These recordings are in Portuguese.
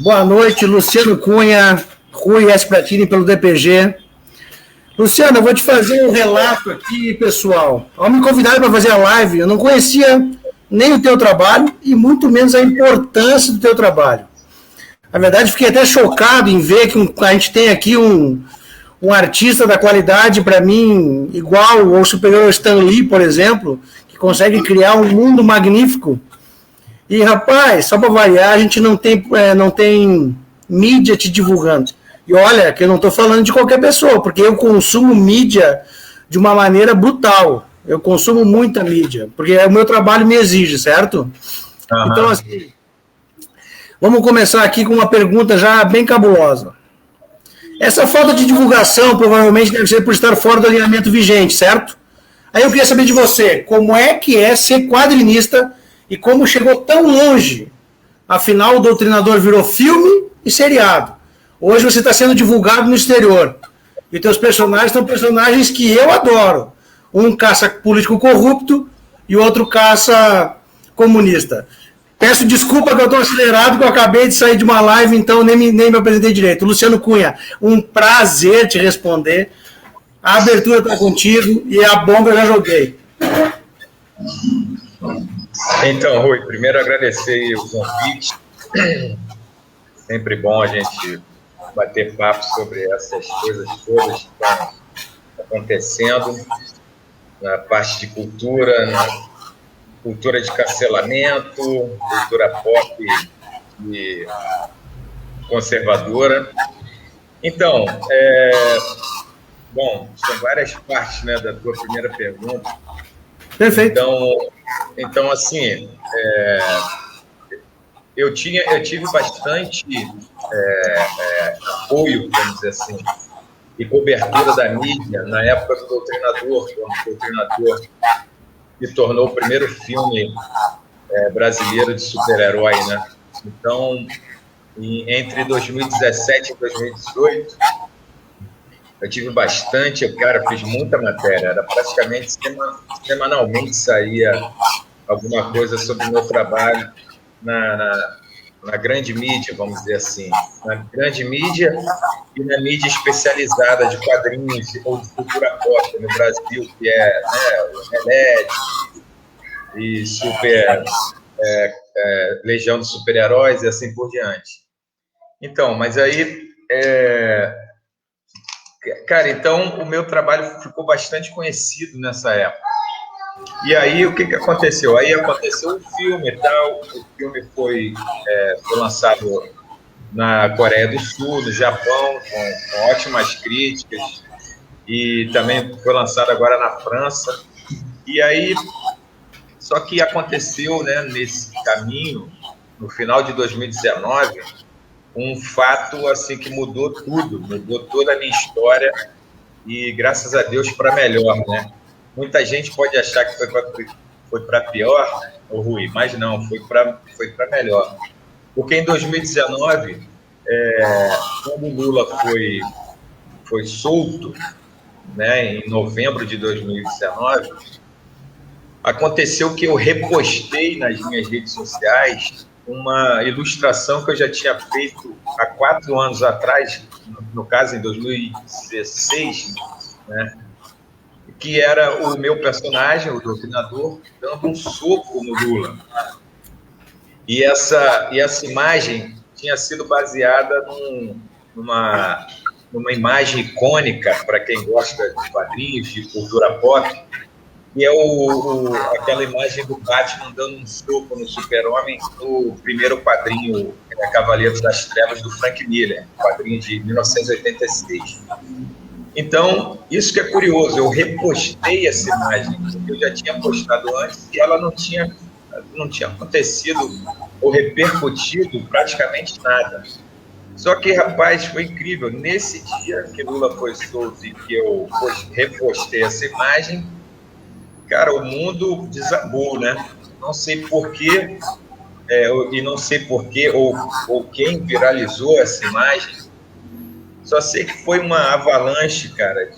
Boa noite, Luciano Cunha, Rui S. Pratini pelo DPG. Luciano, eu vou te fazer um relato aqui, pessoal. Ao me convidar para fazer a live, eu não conhecia nem o teu trabalho e muito menos a importância do teu trabalho. Na verdade, fiquei até chocado em ver que a gente tem aqui um artista da qualidade, para mim, igual ou superior ao Stan Lee, por exemplo, que consegue criar um mundo magnífico. E, rapaz, só para variar, a gente não tem mídia te divulgando. E olha, que eu não estou falando de qualquer pessoa, porque eu consumo mídia de uma maneira brutal. Eu consumo muita mídia, porque o meu trabalho me exige, certo? Uhum. Então, assim, vamos começar aqui com uma pergunta já bem cabulosa. Essa falta de divulgação provavelmente deve ser por estar fora do alinhamento vigente, certo? Aí eu queria saber de você, como é que é ser quadrinista e como chegou tão longe? Afinal, o Doutrinador virou filme e seriado. Hoje você está sendo divulgado no exterior. E teus personagens são personagens que eu adoro. Um caça político corrupto e o outro caça comunista. Peço desculpa que eu estou acelerado, que eu acabei de sair de uma live, então nem me apresentei direito. Luciano Cunha, um prazer te responder. A abertura está contigo e a bomba eu já joguei. Então, Rui, primeiro agradecer o convite. Sempre bom a gente bater papo sobre essas coisas todas que estão acontecendo na parte de cultura, na cultura de cancelamento, cultura pop e conservadora. Então, bom, são várias partes, né, da tua primeira pergunta. Perfeito. Então assim, eu tive bastante apoio, vamos dizer assim, e cobertura da mídia na época do Doutrinador, quando o Doutrinador se tornou o primeiro filme brasileiro de super-herói, né? Então, entre 2017 e 2018, eu tive bastante, cara, fiz muita matéria, era praticamente semanalmente saía alguma coisa sobre o meu trabalho na grande mídia, vamos dizer assim, na grande mídia e na mídia especializada de quadrinhos ou de cultura pop no Brasil, que é, né, o Reled e Legião dos Super-Heróis e assim por diante. Então, mas aí, cara, então o meu trabalho ficou bastante conhecido nessa época. E aí, o que aconteceu? Aí aconteceu um filme e tal, o filme foi lançado na Coreia do Sul, no Japão, com ótimas críticas, e também foi lançado agora na França. E aí, só que aconteceu, né, nesse caminho, no final de 2019, um fato assim que mudou tudo, mudou toda a minha história, e graças a Deus para melhor, né? Muita gente pode achar que foi para pior, ou ruim, mas não, foi para melhor. Porque em 2019, quando o Lula foi solto, né, em novembro de 2019, aconteceu que eu repostei nas minhas redes sociais uma ilustração que eu já tinha feito há 4 anos atrás, no caso em 2016, né, que era o meu personagem, o Doutrinador, dando um soco no Lula. E essa imagem tinha sido baseada numa imagem icônica para quem gosta de quadrinhos, de cultura pop, que é aquela imagem do Batman dando um soco no Super-Homem no primeiro quadrinho Cavaleiros das Trevas, do Frank Miller, quadrinho de 1986. Então, isso que é curioso, eu repostei essa imagem, porque eu já tinha postado antes e ela não tinha acontecido ou repercutido praticamente nada. Só que, rapaz, foi incrível. Nesse dia que Lula foi solto e que eu repostei essa imagem, cara, o mundo desabou, né? Não sei porquê, e não sei porquê ou quem viralizou essa imagem. Só sei que foi uma avalanche, cara,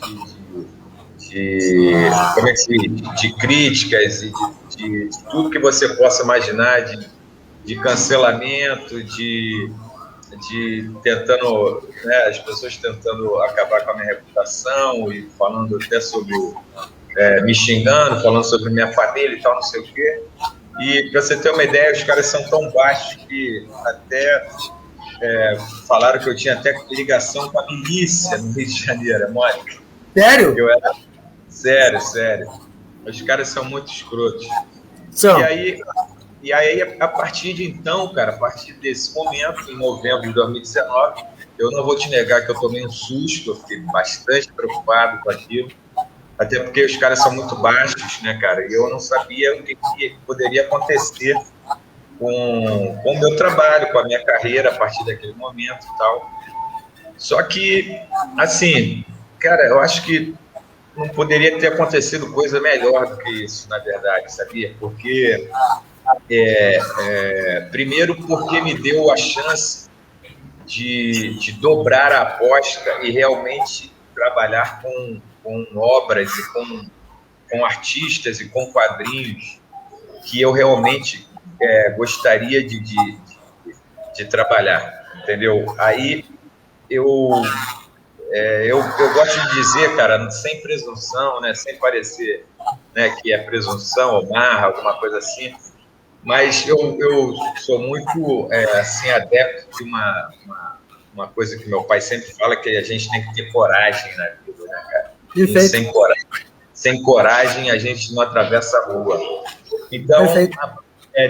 de críticas e de tudo que você possa imaginar, de cancelamento, de tentando, né, as pessoas tentando acabar com a minha reputação e falando até sobre, me xingando, falando sobre minha família e tal, não sei o quê. E, para você ter uma ideia, os caras são tão baixos que até falaram que eu tinha até ligação com a milícia no Rio de Janeiro, é mole. Sério? Sério. Os caras são muito escrotos. São. E aí, a partir de então, cara, a partir desse momento, em novembro de 2019, eu não vou te negar que eu tomei um susto, eu fiquei bastante preocupado com aquilo, até porque os caras são muito baixos, né, cara, e eu não sabia o que poderia acontecer com o meu trabalho, com a minha carreira a partir daquele momento e tal. Só que, assim, cara, eu acho que não poderia ter acontecido coisa melhor do que isso, na verdade, sabia? Porque... primeiro porque me deu a chance de dobrar a aposta e realmente trabalhar com obras e com artistas e com quadrinhos que eu realmente gostaria de trabalhar, entendeu? Aí eu gosto de dizer, cara, sem presunção, né, sem parecer, né, que é presunção ou marra, alguma coisa assim, mas eu sou muito, assim, adepto de uma coisa que meu pai sempre fala, que a gente tem que ter coragem na vida, né, cara? Sem coragem a gente não atravessa a rua. Então,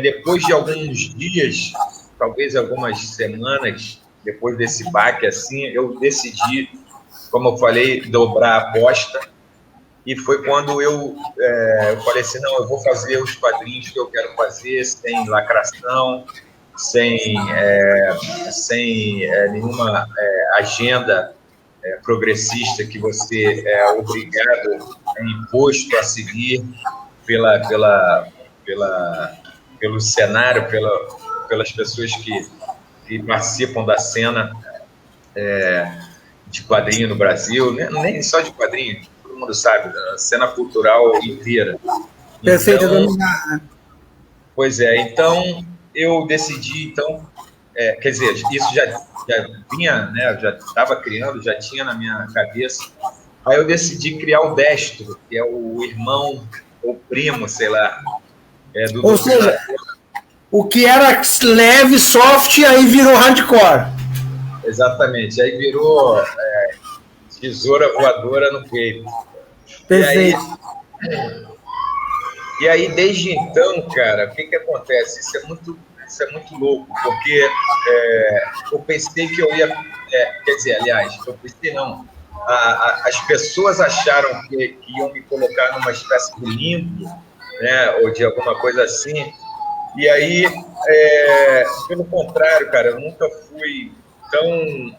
depois de alguns dias, talvez algumas semanas, depois desse baque, assim, eu decidi, como eu falei, dobrar a aposta. E foi quando eu falei assim, não, eu vou fazer os quadrinhos que eu quero fazer, sem lacração, sem nenhuma agenda progressista que você é obrigado, imposto a seguir pelo cenário, pelas pessoas que participam da cena de quadrinho no Brasil, nem só de quadrinho, todo mundo sabe, a cena cultural inteira. Perfeito, então, pois então eu decidi, quer dizer, isso já vinha, né, já estava criando, já tinha na minha cabeça. Aí eu decidi criar o Destro, que é o irmão ou primo, sei lá, do Ou seja, o que era leve, soft, aí virou hardcore. Exatamente, aí virou tesoura voadora no peito. Perfeito. E aí, desde então, cara, o que acontece? Isso é muito louco, porque eu pensei que eu ia... quer dizer, aliás, eu pensei não. As pessoas acharam que iam me colocar numa espécie de limbo, né, ou de alguma coisa assim. E aí, pelo contrário, cara, eu nunca fui tão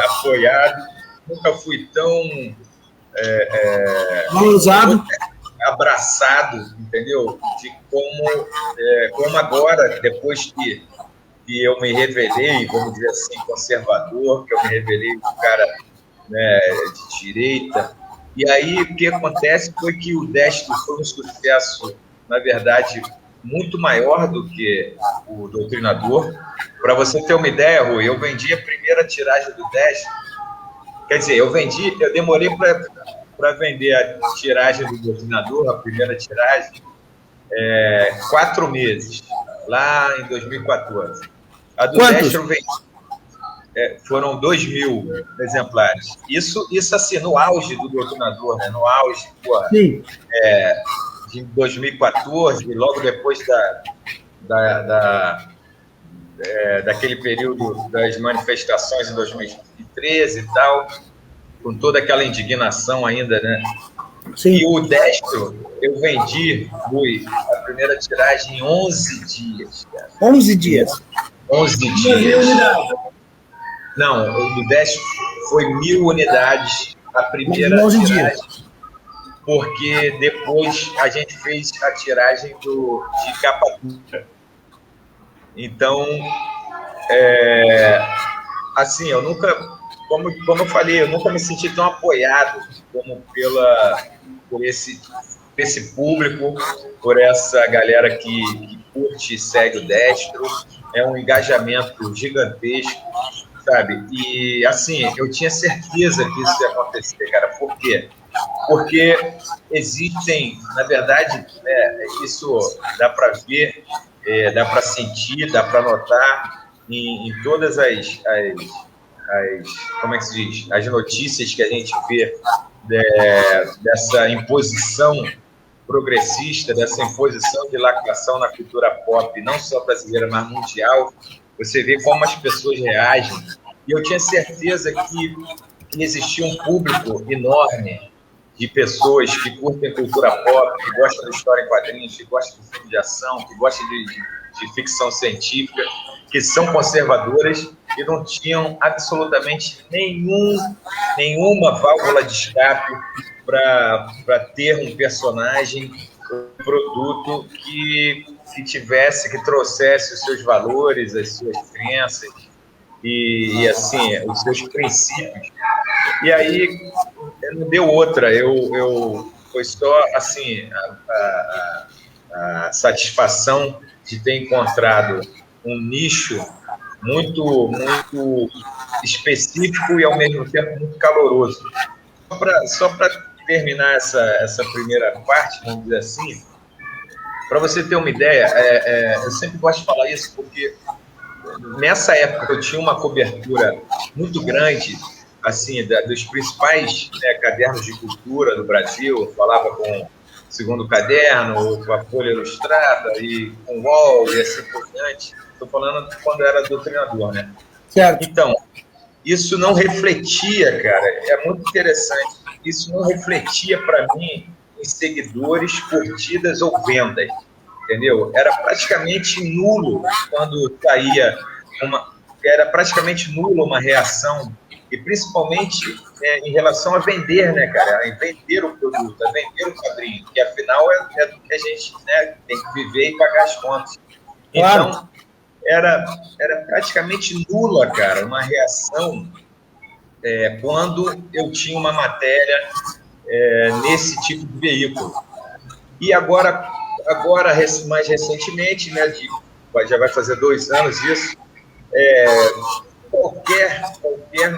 apoiado, nunca fui tão valorizado, abraçado, entendeu? De como agora, depois que eu me revelei, vamos dizer assim, conservador, que eu me revelei um cara, né, de direita. E aí o que acontece foi que o Destro foi um sucesso, na verdade, muito maior do que o Doutrinador. Para você ter uma ideia, Rui, eu vendi a primeira tiragem do Destro. Quer dizer, eu demorei para vender a tiragem do Doutrinador, a primeira tiragem, 4 meses, lá em 2014. A do Destro eu vendi, foram 2.000 exemplares. Isso assim, no auge do Doutrinador, né? No auge, porra, de 2014, logo depois daquele período das manifestações em 2013 e tal, com toda aquela indignação ainda, né? Sim. E o Destro, eu vendi, Rui, a primeira tiragem em 11 dias. Cara. 11 dias? 11 dias. Não, o Destro foi 1.000 unidades a primeira tiragem. Porque depois a gente fez a tiragem de capa dura. Então, assim, eu nunca, como eu falei, eu nunca me senti tão apoiado como por esse público, por essa galera que curte e segue o Destro. É um engajamento gigantesco. sabe? E, assim, eu tinha certeza que isso ia acontecer, cara. Por quê? Porque existem, na verdade, isso dá para ver, dá para sentir, dá para notar em todas como é que se diz? As notícias que a gente vê dessa imposição progressista, dessa imposição de lacração na cultura pop, não só brasileira, mas mundial. Você vê como as pessoas reagem. E eu tinha certeza que existia um público enorme de pessoas que curtem cultura pop, que gostam de história em quadrinhos, que gostam de filme de ação, que gostam de ficção científica, que são conservadoras e não tinham absolutamente nenhuma válvula de escape para ter um personagem, um produto que trouxesse os seus valores, as suas crenças e assim, os seus princípios. E aí não deu outra, foi só assim a satisfação de ter encontrado um nicho muito específico e ao mesmo tempo muito caloroso. Só para terminar essa primeira parte, vamos dizer assim, para você ter uma ideia, eu sempre gosto de falar isso porque nessa época eu tinha uma cobertura muito grande assim, dos principais cadernos de cultura do Brasil. Eu falava com o Segundo Caderno, com a Folha Ilustrada e com o UOL e assim por diante. Estou falando quando era doutrinador, né? Certo. Então, isso não refletia, cara, é muito interessante, isso não refletia para mim em seguidores, curtidas ou vendas, entendeu? Era praticamente nulo quando saía era praticamente nula uma reação, e principalmente em relação a vender, né, cara? A vender o produto, a vender o quadrinho, que afinal é do que a gente tem que viver e pagar as contas. Claro. Então, era praticamente nula, cara, uma reação quando eu tinha uma matéria nesse tipo de veículo. E agora mais recentemente, né, já vai fazer 2 anos isso, qualquer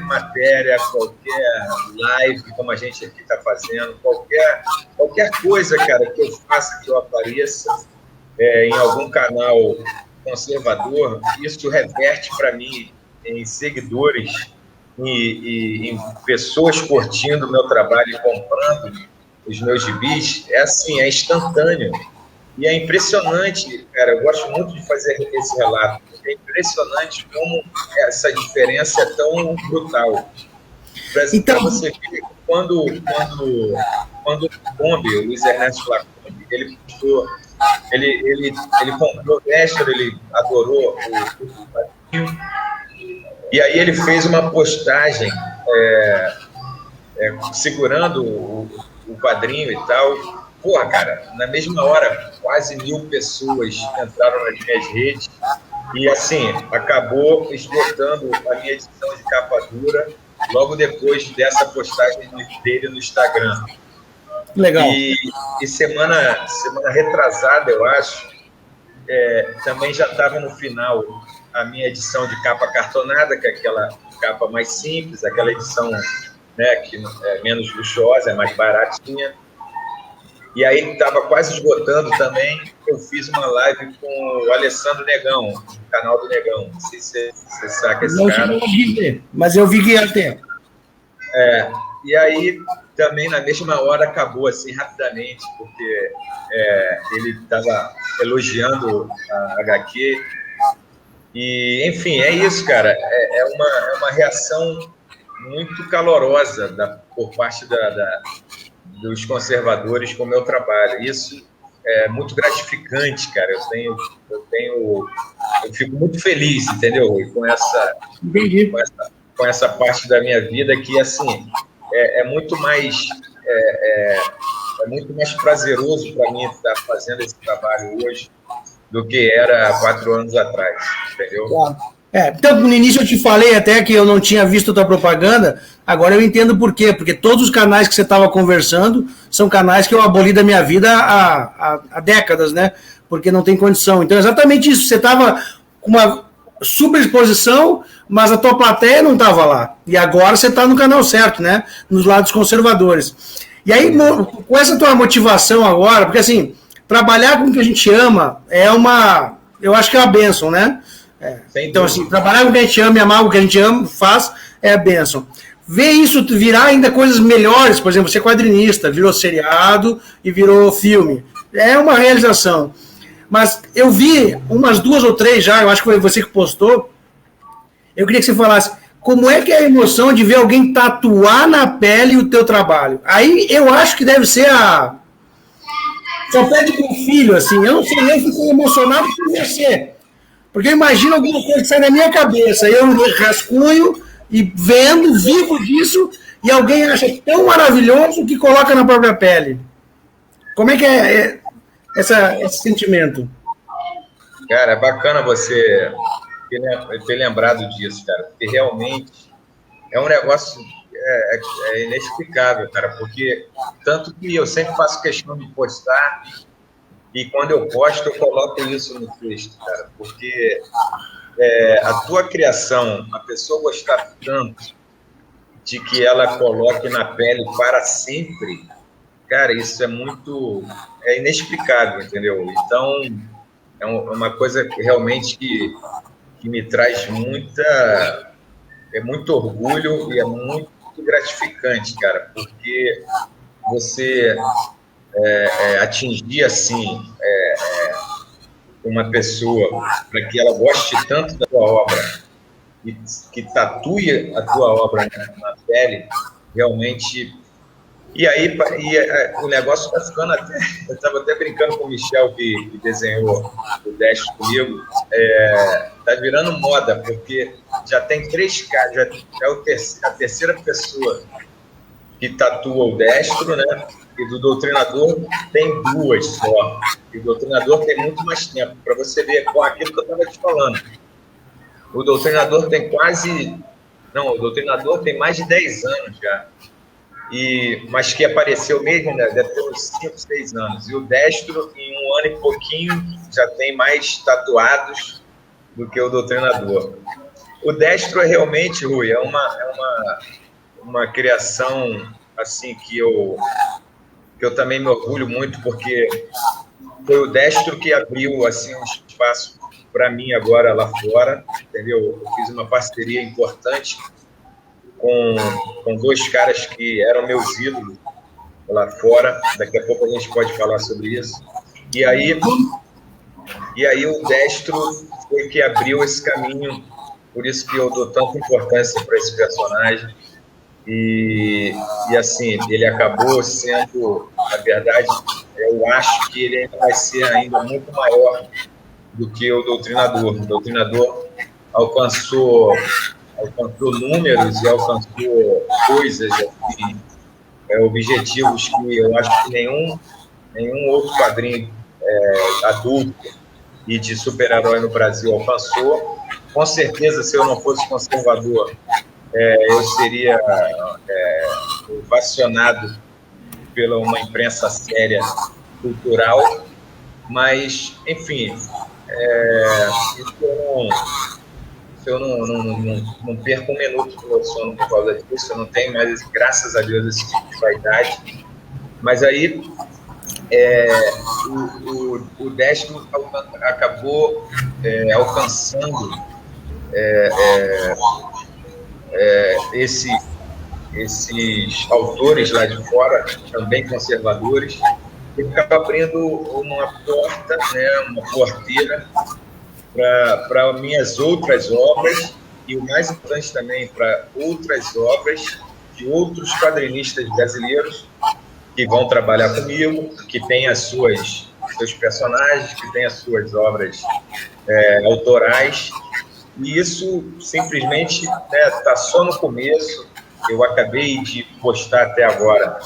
matéria, qualquer live, como a gente aqui está fazendo, qualquer coisa, cara, que eu faça, que eu apareça em algum canal conservador, isso reverte para mim em seguidores e em pessoas curtindo o meu trabalho e comprando os meus gibis. É assim, é instantâneo. E é impressionante, cara, eu gosto muito de fazer esse relato, porque é impressionante como essa diferença é tão brutal. Então, você vê quando o Lacombe, o Luiz Ernesto Lacombe, ele postou, ele comprou o Nestor, ele adorou o quadrinho, e aí ele fez uma postagem segurando o quadrinho e tal. Porra, cara, na mesma hora, quase 1.000 pessoas entraram nas minhas redes e, assim, acabou esgotando a minha edição de capa dura logo depois dessa postagem dele no Instagram. Legal. E semana retrasada, eu acho, também já estava no final a minha edição de capa cartonada, que é aquela capa mais simples, aquela edição, né, que é menos luxuosa, é mais baratinha. E aí estava quase esgotando também. Eu fiz uma live com o Alessandro Negão, no canal do Negão. Não sei se você sabe esse cara. Não vi, mas eu vi que ia ter. E aí também na mesma hora acabou assim rapidamente, porque ele estava elogiando a HQ. E, enfim, é isso, cara. É uma reação muito calorosa por parte dos conservadores com o meu trabalho. Isso é muito gratificante, cara. Eu fico muito feliz, entendeu, Rui, com essa parte da minha vida que, assim, é muito mais prazeroso para mim estar fazendo esse trabalho hoje do que era 4 anos atrás, entendeu? Claro. Então, no início eu te falei até que eu não tinha visto a tua propaganda, agora eu entendo por quê, porque todos os canais que você estava conversando são canais que eu aboli da minha vida há décadas, né? Porque não tem condição. Então, exatamente isso, você estava com uma super exposição, mas a tua plateia não estava lá. E agora você está no canal certo, né? Nos lados conservadores. E aí, com essa tua motivação agora, porque assim, trabalhar com o que a gente ama eu acho que é uma bênção, né? Então, assim, trabalhar com o que a gente ama e amar o que a gente ama, faz, é a bênção. Ver isso virar ainda coisas melhores, por exemplo, você é quadrinista, virou seriado e virou filme. É uma realização. Mas eu vi umas 2 ou 3 já, eu acho que foi você que postou. Eu queria que você falasse como é que é a emoção de ver alguém tatuar na pele o teu trabalho. Aí eu acho que deve ser só pede com o filho, assim. Eu não sei, eu fico emocionado por você. Porque eu imagino alguma coisa que sai da minha cabeça. Eu rascunho e vendo, vivo disso, e alguém acha tão maravilhoso que coloca na própria pele. Como é que é esse sentimento? Cara, é bacana você ter lembrado disso, cara, porque realmente é um negócio inexplicável, cara, porque tanto que eu sempre faço questão de postar e quando eu posto eu coloco isso no texto, cara, porque a tua criação, a pessoa gostar tanto de que ela coloque na pele para sempre, cara, isso é inexplicável, entendeu? Então, é uma coisa que realmente que me traz muito orgulho e é muito gratificante, cara, porque você atingir, assim, uma pessoa para que ela goste tanto da tua obra e que tatue a tua obra na pele, realmente. E aí o negócio está ficando até. Eu estava até brincando com o Michel, que desenhou o Destro comigo. Está virando moda, porque já tem 3 caras, já é a terceira pessoa que tatua o Destro, né? E do Doutrinador tem 2 só. E o Doutrinador tem muito mais tempo, para você ver com aquilo que eu estava te falando. O Doutrinador tem o Doutrinador tem mais de 10 anos já. Mas que apareceu mesmo, né, deve ter uns 5, 6 anos. E o Destro, em 1 ano e pouquinho, já tem mais tatuados do que o Doutrinador. O Destro é realmente, Rui, é uma criação assim, que eu também me orgulho muito, porque foi o Destro que abriu assim, um espaço para mim agora lá fora, entendeu? Eu fiz uma parceria importante com 2 caras que eram meus ídolos lá fora. Daqui a pouco a gente pode falar sobre isso. E aí o Destro foi que abriu esse caminho, por isso que eu dou tanta importância para esse personagem. E assim, ele acabou sendo, na verdade, eu acho que ele ainda vai ser ainda muito maior do que o Doutrinador. O Doutrinador alcançou números e alcançou coisas, assim, objetivos que eu acho que nenhum outro quadrinho adulto e de super-herói no Brasil alcançou. Com certeza, se eu não fosse conservador, eu seria ovacionado pela uma imprensa séria, cultural, mas, enfim, eu não perco 1 minuto do meu sono por causa disso, eu não tenho mais, graças a Deus, esse tipo de vaidade. Mas aí o Destro acabou alcançando esses autores lá de fora, também conservadores, e acaba abrindo uma porta, né, uma porteira para minhas outras obras, e o mais importante também, para outras obras de outros quadrinistas brasileiros que vão trabalhar comigo, que têm seus personagens, que têm as suas obras autorais. E isso simplesmente está só no começo. Eu acabei de postar até agora.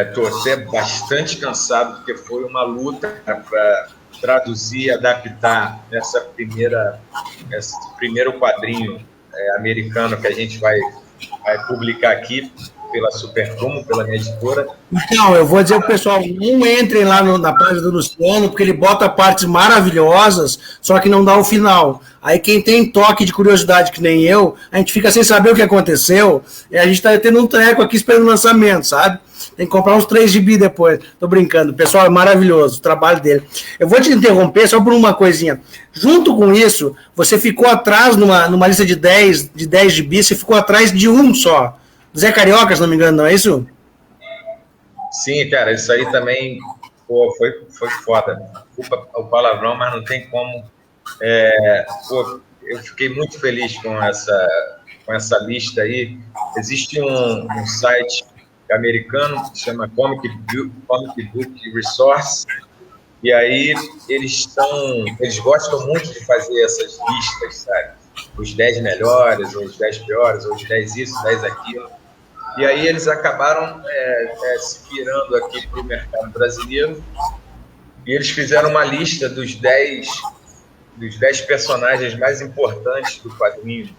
Estou até bastante cansado, porque foi uma luta para traduzir e adaptar esse primeiro quadrinho americano que a gente vai publicar aqui pela Superprumo, pela minha editora. Então, eu vou dizer pro pessoal, não entrem lá na página do Luciano, porque ele bota partes maravilhosas, só que não dá o final. Aí quem tem toque de curiosidade, que nem eu, a gente fica sem saber o que aconteceu, e a gente tá tendo um treco aqui esperando o lançamento, sabe? Tem que comprar uns 3 GB depois. Tô brincando. Pessoal, é maravilhoso o trabalho dele. Eu vou te interromper só por uma coisinha. Junto com isso, você ficou atrás numa lista de 10 GB, você ficou atrás de um só. Zé Carioca, se não me engano, não é isso? Sim, cara, isso aí também foi foda. Desculpa o palavrão, mas não tem como. Eu fiquei muito feliz com essa lista aí. Existe um site americano que se chama Comic Book Resource, e aí eles gostam muito de fazer essas listas, sabe? Os 10 melhores, ou os 10 piores, ou os 10 isso, 10 aquilo. E aí eles acabaram se virando aqui para o mercado brasileiro, e eles fizeram uma lista dos 10 personagens mais importantes do quadrinho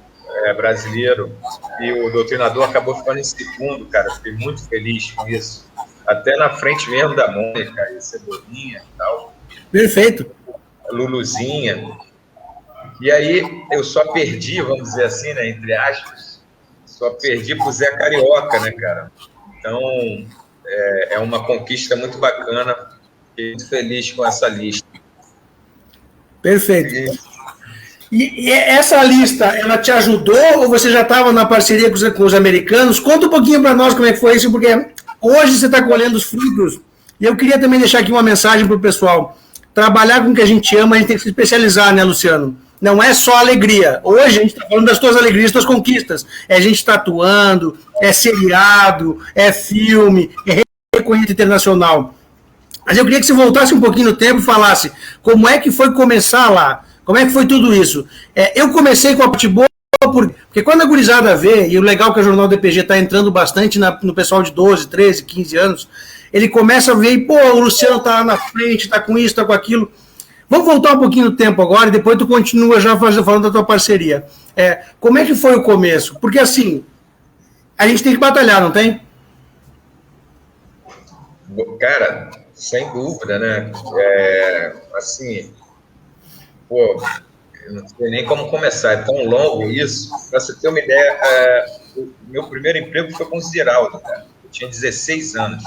brasileiro, e o Doutrinador acabou ficando em segundo, cara. Fiquei muito feliz com isso. Até na frente mesmo da Mônica, e Cebolinha e tal. Perfeito. Luluzinha. E aí eu só perdi, vamos dizer assim, né, entre aspas, só perdi pro Zé Carioca, né, cara? Então, é uma conquista muito bacana. Fiquei muito feliz com essa lista. Perfeito. E essa lista, ela te ajudou ou você já estava na parceria com os americanos? Conta um pouquinho para nós como é que foi isso, porque hoje você está colhendo os frutos. E eu queria também deixar aqui uma mensagem para o pessoal. Trabalhar com o que a gente ama, a gente tem que se especializar, né, Luciano? Não é só alegria. Hoje a gente está falando das tuas alegrias, das tuas conquistas. É gente tatuando, é seriado, é filme, é reconhecimento internacional. Mas eu queria que você voltasse um pouquinho no tempo e falasse como é que foi começar lá. Como é que foi tudo isso? Eu comecei com a parte boa, porque quando a gurizada vê, e o legal é que o Jornal DPG está entrando bastante no pessoal de 12, 13, 15 anos, ele começa a ver, e, pô, o Luciano tá lá na frente, tá com isso, tá com aquilo. Vamos voltar um pouquinho no tempo agora, e depois tu continua já falando da tua parceria. Como é que foi o começo? Porque assim, a gente tem que batalhar, não tem? Cara, sem dúvida, né? Assim, pô, eu não sei nem como começar, é tão longo isso. Para você ter uma ideia, o meu primeiro emprego foi com o Ziraldo, cara. Eu tinha 16 anos.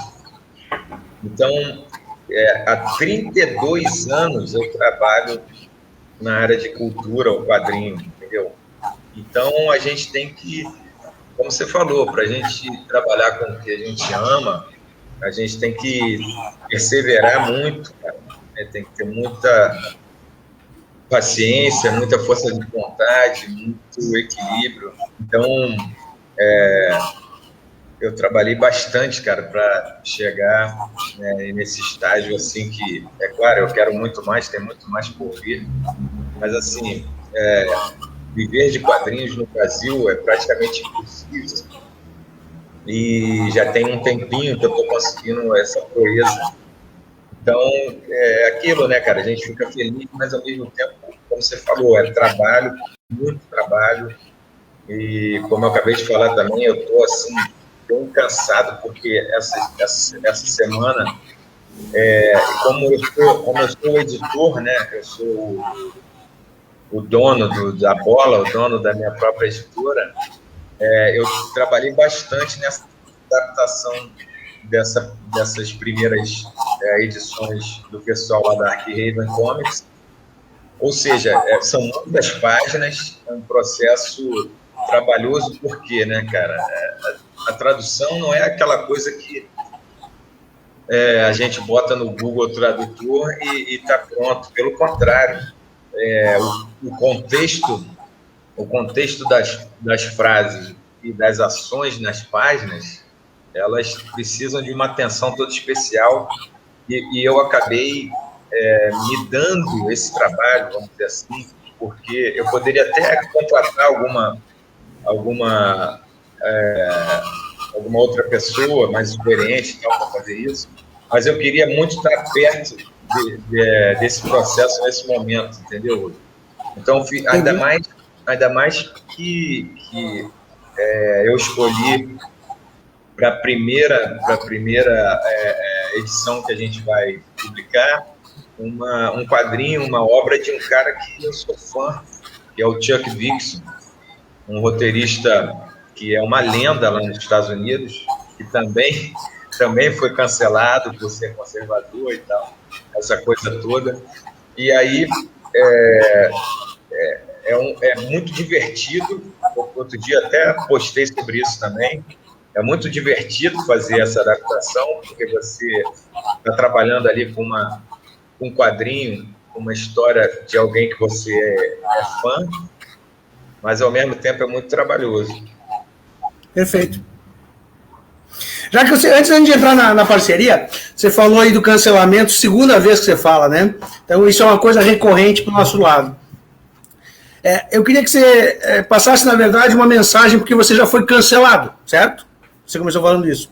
Então, há 32 anos eu trabalho na área de cultura, o quadrinho, entendeu? Então, a gente tem que, como você falou, para a gente trabalhar com o que a gente ama, a gente tem que perseverar muito, cara, né? Tem que ter muita paciência, muita força de vontade, muito equilíbrio. Então, eu trabalhei bastante, cara, para chegar, né, nesse estágio, assim, que, é claro, eu quero muito mais, tem muito mais por vir, mas, assim, viver de quadrinhos no Brasil é praticamente impossível, e já tem um tempinho que eu estou conseguindo essa proeza. Então, é aquilo, né, cara? A gente fica feliz, mas ao mesmo tempo, como você falou, é trabalho, muito trabalho. E como eu acabei de falar também, eu estou assim, bem cansado, porque essa semana, como eu sou editor, né? Eu sou o dono da Bola, o dono da minha própria editora. Eu trabalhei bastante nessa adaptação dessas primeiras edições do pessoal lá da Arc-Raven Comics. Ou seja, são muitas páginas, é um processo trabalhoso, porque, né, cara, a tradução não é aquela coisa que a gente bota no Google Tradutor e está pronto. Pelo contrário, o contexto das frases e das ações nas páginas, elas precisam de uma atenção toda especial, e eu acabei me dando esse trabalho, vamos dizer assim, porque eu poderia até contratar alguma outra pessoa mais experiente para fazer isso, mas eu queria muito estar perto desse processo nesse momento, entendeu? Então, ainda mais que eu escolhi para a primeira edição que a gente vai publicar, um quadrinho, uma obra de um cara que eu sou fã, que é o Chuck Dixon, um roteirista que é uma lenda lá nos Estados Unidos, que também foi cancelado por ser conservador e tal, essa coisa toda. E aí é muito divertido. Outro dia até postei sobre isso também. É muito divertido fazer essa adaptação, porque você está trabalhando ali com um quadrinho, uma história de alguém que você é fã, mas ao mesmo tempo é muito trabalhoso. Perfeito. Já que você, antes de entrar na parceria, você falou aí do cancelamento, segunda vez que você fala, né? Então isso é uma coisa recorrente para o nosso lado. Eu queria que você passasse, na verdade, uma mensagem, porque você já foi cancelado, certo? Você começou falando isso.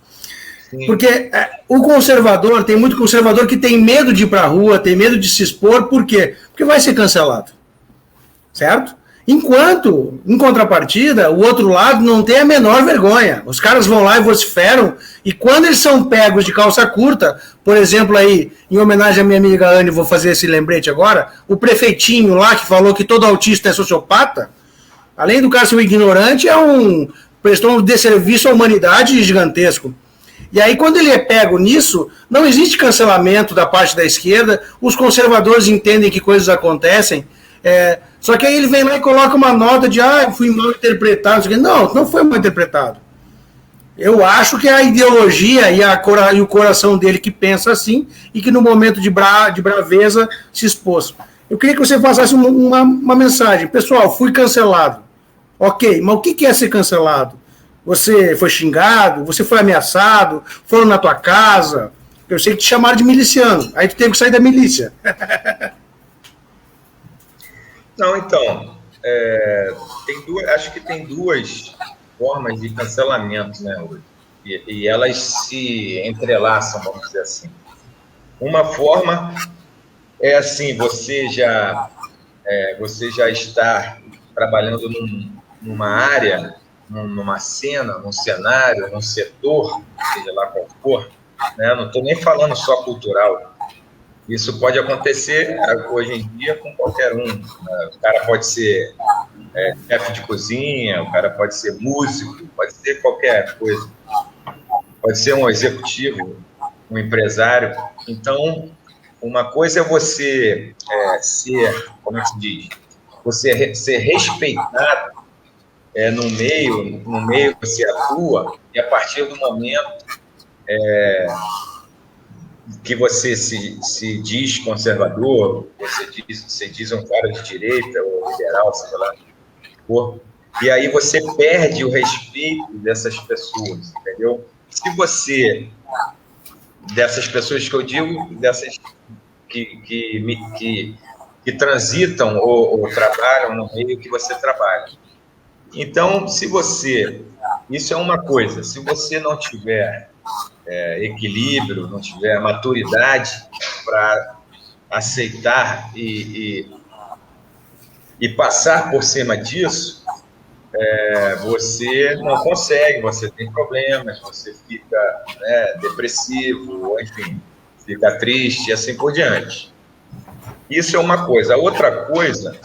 Sim. Porque o conservador, tem muito conservador que tem medo de ir para a rua, tem medo de se expor, por quê? Porque vai ser cancelado, certo? Enquanto, em contrapartida, o outro lado não tem a menor vergonha. Os caras vão lá e vociferam, e quando eles são pegos de calça curta, por exemplo, aí, em homenagem à minha amiga Anne, vou fazer esse lembrete agora, o prefeitinho lá que falou que todo autista é sociopata, além do cara ser um ignorante, prestou um desserviço à humanidade gigantesco. E aí, quando ele é pego nisso, não existe cancelamento da parte da esquerda, os conservadores entendem que coisas acontecem, só que aí ele vem lá e coloca uma nota de fui mal interpretado. Não foi mal interpretado. Eu acho que é a ideologia e o coração dele que pensa assim e que no momento de braveza se expôs. Eu queria que você passasse uma mensagem. Pessoal, fui cancelado. Ok, mas o que é ser cancelado? Você foi xingado? Você foi ameaçado? Foram na tua casa? Eu sei que te chamaram de miliciano. Aí tu teve que sair da milícia. Não, então, acho que tem duas formas de cancelamento, né, hoje? E elas se entrelaçam, vamos dizer assim. Uma forma é assim, você já está trabalhando numa área, numa cena, num cenário, num setor, seja lá qual for, né? Não estou nem falando só cultural. Isso pode acontecer hoje em dia com qualquer um. O cara pode ser chefe de cozinha, o cara pode ser músico, pode ser qualquer coisa. Pode ser um executivo, um empresário. Então, uma coisa é você ser, como é que se diz? Você ser respeitado no meio que você atua, e a partir do momento que você se diz conservador, você diz um cara de direita ou liberal, sei lá, e aí você perde o respeito dessas pessoas, entendeu? Se você, dessas pessoas que eu digo, dessas que transitam ou trabalham no meio que você trabalha. Então, isso é uma coisa, se você não tiver equilíbrio, não tiver maturidade para aceitar e passar por cima disso, você não consegue, você tem problemas, você fica depressivo, enfim, fica triste e assim por diante. Isso é uma coisa. A outra coisa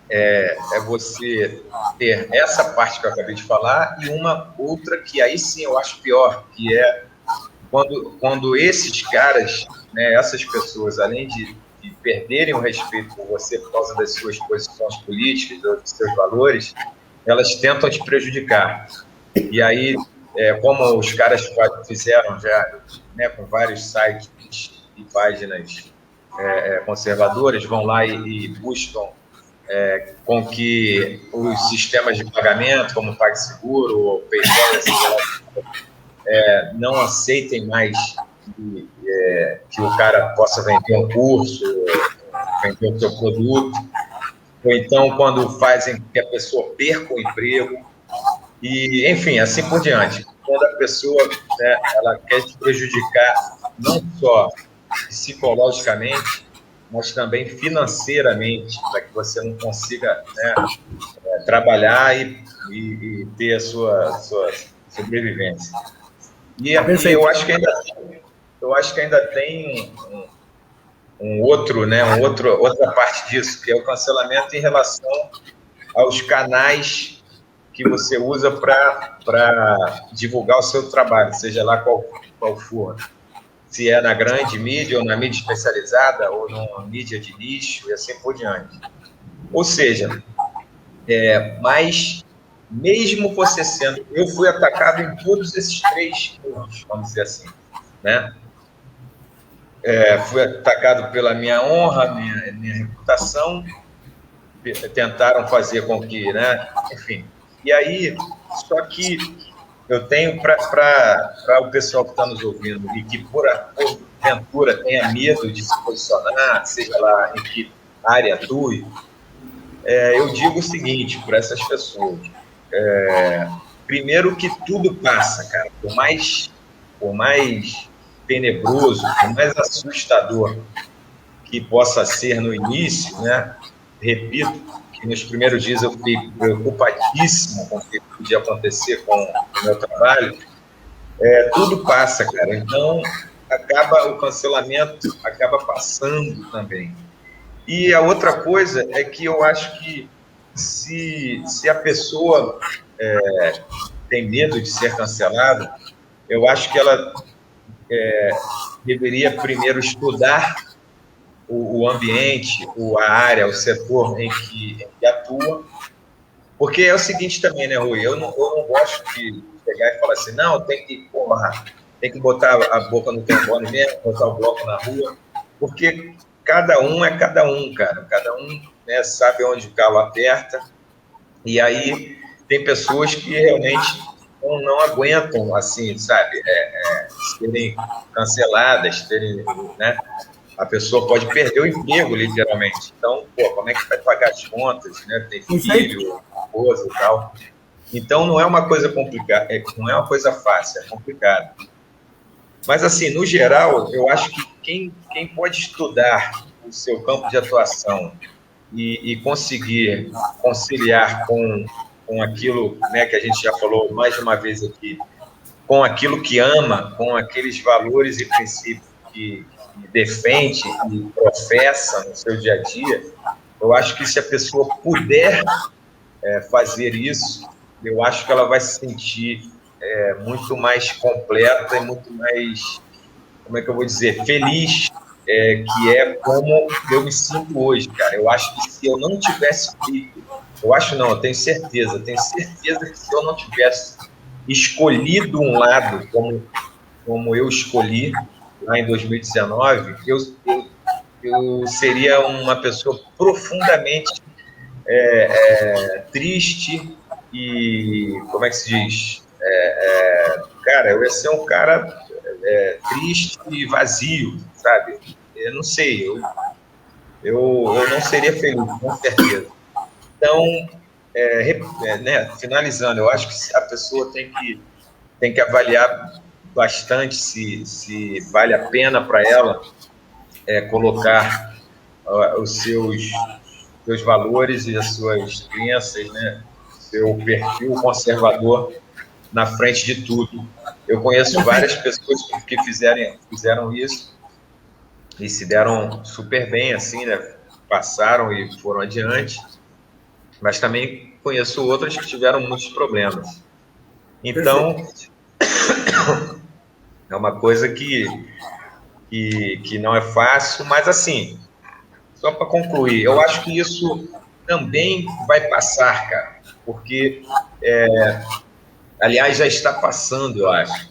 é você ter essa parte que eu acabei de falar e uma outra que aí sim eu acho pior, que é quando esses caras, essas pessoas, além de perderem o respeito por você por causa das suas posições políticas, dos seus valores, elas tentam te prejudicar. E aí, como os caras fizeram já, com vários sites e páginas conservadoras, vão lá e buscam com que os sistemas de pagamento, como o PagSeguro ou PayPal, não aceitem mais que o cara possa vender um curso, vender o seu produto, ou então quando fazem que a pessoa perca o emprego, e, enfim, assim por diante. Quando a pessoa ela quer te prejudicar não só psicologicamente, mas também financeiramente, para que você não consiga trabalhar e ter a sua sobrevivência. E eu acho que ainda tem outro, né, outra parte disso, que é o cancelamento em relação aos canais que você usa para divulgar o seu trabalho, seja lá qual for. Se é na grande mídia, ou na mídia especializada, ou numa mídia de nicho, e assim por diante. Ou seja, mas mesmo você sendo... Eu fui atacado em todos esses 3 pontos, vamos dizer assim, né? Fui atacado pela minha honra, minha reputação, tentaram fazer com que, né? Enfim. E aí, só que eu tenho para o pessoal que está nos ouvindo e que porventura tenha medo de se posicionar, seja lá em que área atue, eu digo o seguinte para essas pessoas: primeiro que tudo passa, cara, por mais tenebroso, por mais assustador que possa ser no início, né? Repito que nos primeiros dias eu fiquei preocupadíssimo com o que podia acontecer com o meu trabalho. Tudo passa, cara. Então, o cancelamento acaba passando também. E a outra coisa é que eu acho que se a pessoa tem medo de ser cancelada, eu acho que ela deveria primeiro estudar o ambiente, a área, o setor em que atua, porque é o seguinte também, né, Rui? Eu não gosto de pegar e falar assim, não, tem que botar a boca no trombone mesmo, botar o bloco na rua, porque cada um é cada um, cara. Cada um, né, sabe onde o calo aperta, e aí tem pessoas que realmente não aguentam, assim, sabe, serem canceladas, né? A pessoa pode perder o emprego, literalmente. Então, como é que vai pagar as contas, né? Tem filho, esposa e tal. Então, não é uma coisa complicada, não é uma coisa fácil, é complicado. Mas, assim, no geral, eu acho que quem pode estudar o seu campo de atuação e conseguir conciliar com aquilo, né, que a gente já falou mais de uma vez aqui, com aquilo que ama, com aqueles valores e princípios que defende e professa no seu dia a dia, eu acho que se a pessoa puder fazer isso, eu acho que ela vai se sentir muito mais completa e muito mais, como é que eu vou dizer, feliz, que é como eu me sinto hoje, cara. Eu acho que se eu não tivesse feito, eu tenho certeza que se eu não tivesse escolhido um lado como eu escolhi lá em 2019, eu seria uma pessoa profundamente triste e, como é que se diz? Cara, eu ia ser um cara triste e vazio, sabe? Eu não sei, eu não seria feliz, com certeza. Então, né, finalizando, eu acho que a pessoa tem que avaliar bastante se vale a pena para ela colocar os seus valores e as suas crenças, né, seu perfil conservador na frente de tudo. Eu conheço várias pessoas que fizeram isso e se deram super bem, assim, né, passaram e foram adiante, mas também conheço outras que tiveram muitos problemas. Então, é uma coisa que não é fácil, mas assim, só para concluir, eu acho que isso também vai passar, cara, porque, aliás, já está passando, eu acho.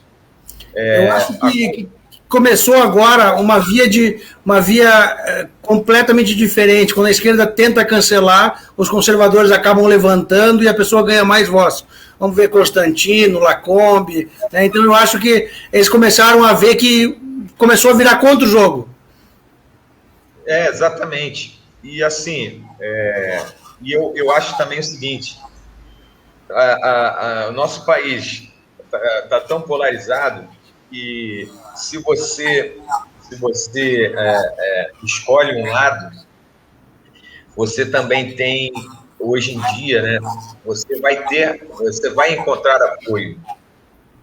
Eu acho que começou agora uma via completamente diferente. Quando a esquerda tenta cancelar, os conservadores acabam levantando e a pessoa ganha mais voz. Vamos ver Constantino, Lacombe, né? Então eu acho que eles começaram a ver que começou a virar contra o jogo. Exatamente. E assim, eu acho também o seguinte, o nosso país está tão polarizado que se você escolhe um lado, você também tem, hoje em dia, né, você vai encontrar apoio.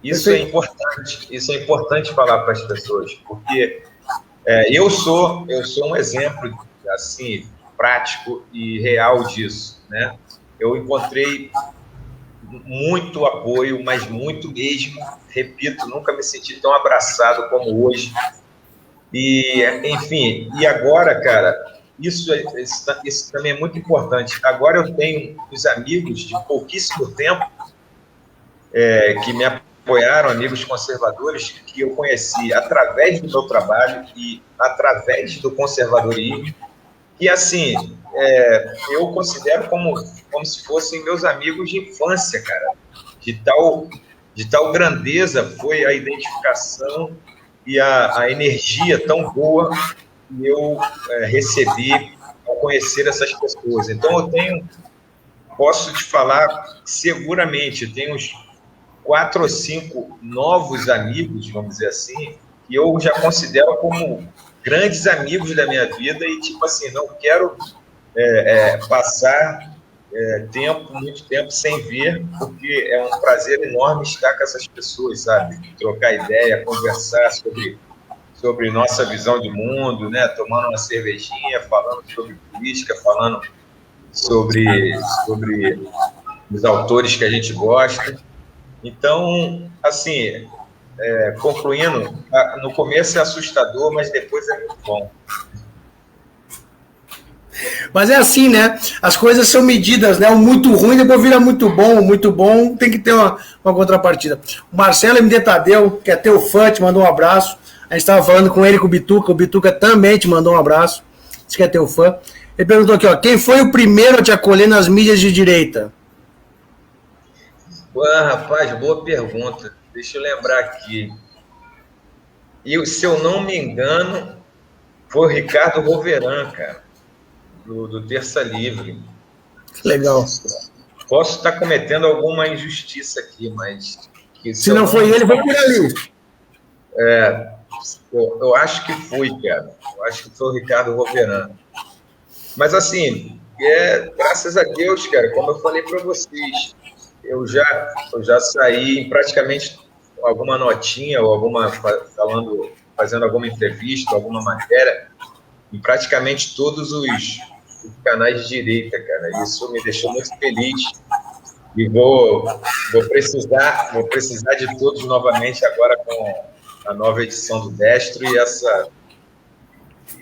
Isso é importante falar para as pessoas, porque eu sou um exemplo assim prático e real disso, né? Eu encontrei muito apoio, mas muito mesmo, repito, nunca me senti tão abraçado como hoje. E, enfim, e agora, cara, isso também é muito importante. Agora eu tenho os amigos de pouquíssimo tempo que me apoiaram, amigos conservadores, que eu conheci através do meu trabalho e através do conservadorismo, que, assim, eu considero como se fossem meus amigos de infância, cara. De tal grandeza foi a identificação e a energia tão boa que eu recebi ao conhecer essas pessoas. Então, posso te falar seguramente, eu tenho uns 4 ou 5 novos amigos, vamos dizer assim, que eu já considero como grandes amigos da minha vida e, tipo assim, não quero passar muito tempo sem ver, porque é um prazer enorme estar com essas pessoas, sabe? Trocar ideia, conversar sobre nossa visão de mundo, né? Tomando uma cervejinha, falando sobre política, falando sobre os autores que a gente gosta. Então, assim, concluindo, no começo é assustador, mas depois é muito bom. Mas é assim, né? As coisas são medidas, né? O muito ruim depois vira muito bom tem que ter uma contrapartida. O Marcelo MD Tadeu, que é teu fã, te mandou um abraço. A gente estava falando com ele, com o Bituca também te mandou um abraço. Diz que é teu fã. Ele perguntou aqui, ó, quem foi o primeiro a te acolher nas mídias de direita? Rapaz, boa pergunta. Deixa eu lembrar aqui. E, se eu não me engano, foi o Ricardo Roveran, cara, do Terça Livre. Legal. Posso estar cometendo alguma injustiça aqui, mas... Se não foi ele, vai por ali. Eu acho que foi, cara. Eu acho que foi o Ricardo Roveran. Mas, assim, graças a Deus, cara, como eu falei para vocês, eu já saí em praticamente alguma notinha ou fazendo alguma entrevista, alguma matéria, em praticamente todos os canais de direita, cara. Isso me deixou muito feliz. E vou precisar de todos novamente agora com a nova edição do Destro e essa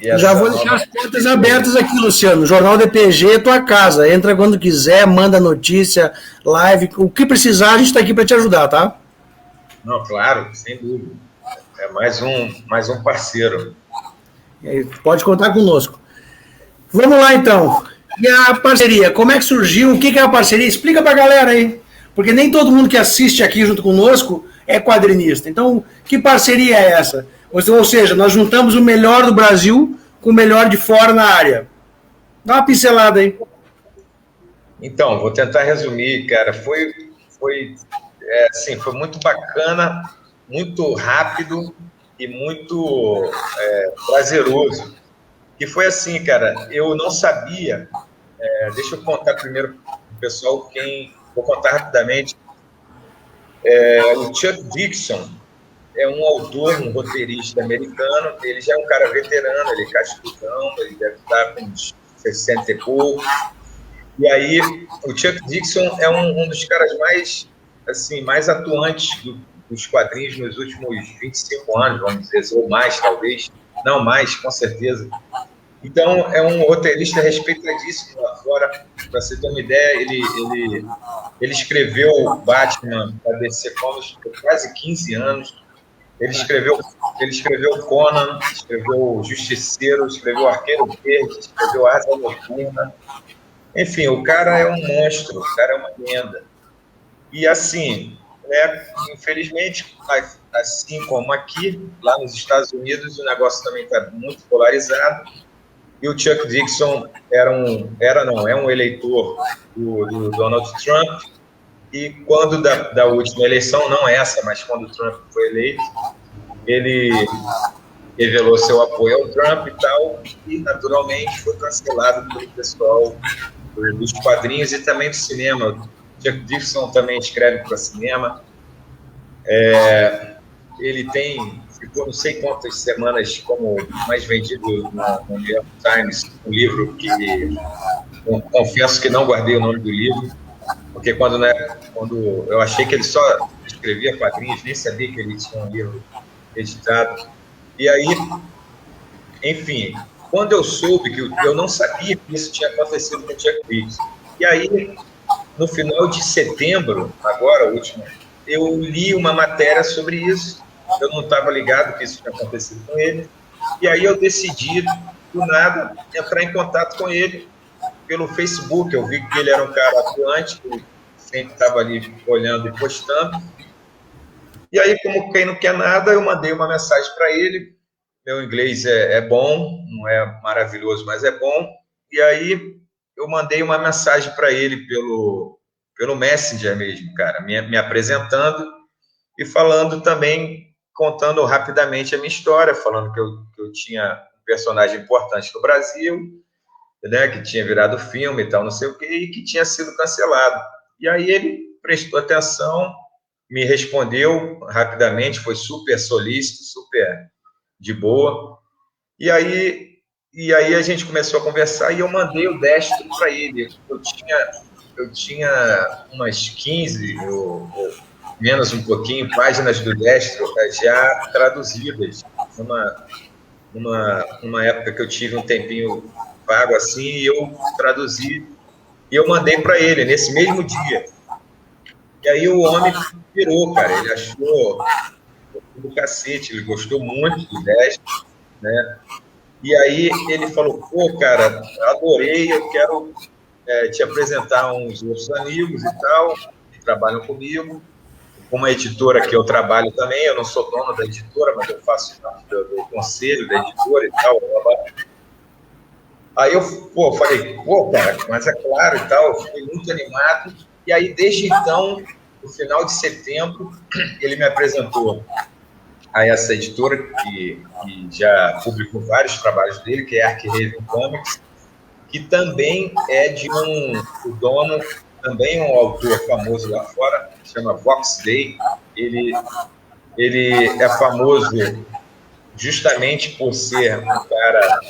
já vou deixar as portas abertas aqui, Luciano. Jornal DPG é tua casa. Entra quando quiser, manda notícia, live. O que precisar, a gente está aqui para te ajudar, tá? Não, claro, sem dúvida. É mais um parceiro. Pode contar conosco. Vamos lá, então. E a parceria? Como é que surgiu? O que é a parceria? Explica para a galera aí. Porque nem todo mundo que assiste aqui junto conosco é quadrinista. Então, que parceria é essa? Ou seja, nós juntamos o melhor do Brasil com o melhor de fora na área. Dá uma pincelada aí. Então, vou tentar resumir, cara. Foi muito bacana, muito rápido e muito prazeroso. E foi assim, cara, eu não sabia... deixa eu contar primeiro para o pessoal vou contar rapidamente. O Chuck Dixon é um autor, um roteirista americano. Ele já é um cara veterano, ele é cascudão, ele deve estar com uns 60 e pouco. E aí, o Chuck Dixon é um dos caras mais atuantes dos quadrinhos nos últimos 25 anos, vamos dizer, ou mais, talvez. Não, mais, com certeza. Então, é um roteirista respeitadíssimo lá fora. Para você ter uma ideia, ele escreveu Batman para DC Comics por quase 15 anos. Ele escreveu Conan, escreveu Justiceiro, escreveu Arqueiro Verde, escreveu Asa Noturna. Enfim, o cara é um monstro, o cara é uma lenda. E assim, infelizmente, assim como aqui, lá nos Estados Unidos, o negócio também está muito polarizado. E o Chuck Dixon é um eleitor do Donald Trump. E quando da última eleição, não essa, mas quando o Trump foi eleito, ele revelou seu apoio ao Trump e tal, e naturalmente foi cancelado pelo pessoal dos quadrinhos e também do cinema. O Chuck Dixon também escreve para cinema. Ele ficou não sei quantas semanas como mais vendido no New York Times, um livro que eu confesso que não guardei o nome do livro, porque quando eu achei que ele só escrevia quadrinhos, nem sabia que ele tinha um livro editado. E aí, enfim, quando eu soube que eu não sabia que isso tinha acontecido com o Chuck Reeves. E aí, no final de setembro, agora, o último, eu li uma matéria sobre isso. Eu não estava ligado que isso tinha acontecido com ele. E aí eu decidi, do nada, entrar em contato com ele pelo Facebook. Eu vi que ele era um cara atuante, que sempre estava ali olhando e postando. E aí, como quem não quer nada, eu mandei uma mensagem para ele. Meu inglês é bom, não é maravilhoso, mas é bom. E aí eu mandei uma mensagem para ele pelo Messenger mesmo, cara, me apresentando e falando também, contando rapidamente a minha história, falando que eu tinha um personagem importante no Brasil, né, que tinha virado filme e tal, não sei o quê, e que tinha sido cancelado. E aí ele prestou atenção, me respondeu rapidamente, foi super solícito, super de boa. E aí a gente começou a conversar e eu mandei o Destro para ele. Eu tinha umas 15 ou menos um pouquinho páginas do Destro já traduzidas numa época que eu tive um tempinho vago assim, e eu traduzi e eu mandei para ele nesse mesmo dia. E aí o homem pirou, cara, ele achou do cacete, ele gostou muito do Destro, né? E aí ele falou, pô, cara, adorei, eu quero te apresentar uns outros amigos e tal, que trabalham comigo, com uma editora que eu trabalho também, eu não sou dono da editora, mas eu faço parte do conselho da editora e tal. Aí eu falei, pô, cara, mas é claro e tal, eu fiquei muito animado. E aí, desde então, no final de setembro, ele me apresentou a essa editora que já publicou vários trabalhos dele, que é Ark Raven Comics, que também é o dono, também é um autor famoso lá fora, chama Vox Day. Ele é famoso justamente por ser um cara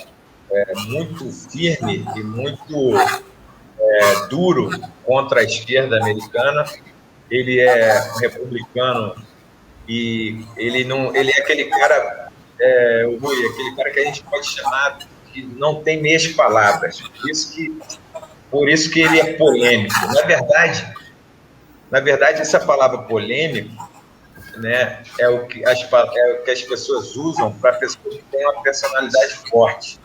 muito firme e muito duro contra a esquerda americana. Ele é um republicano e ele é aquele cara, Rui, aquele cara que a gente pode chamar que não tem meias palavras. Por isso que ele é polêmico. Na verdade, essa palavra polêmico, né, é o que as pessoas usam para pessoas que têm uma personalidade forte.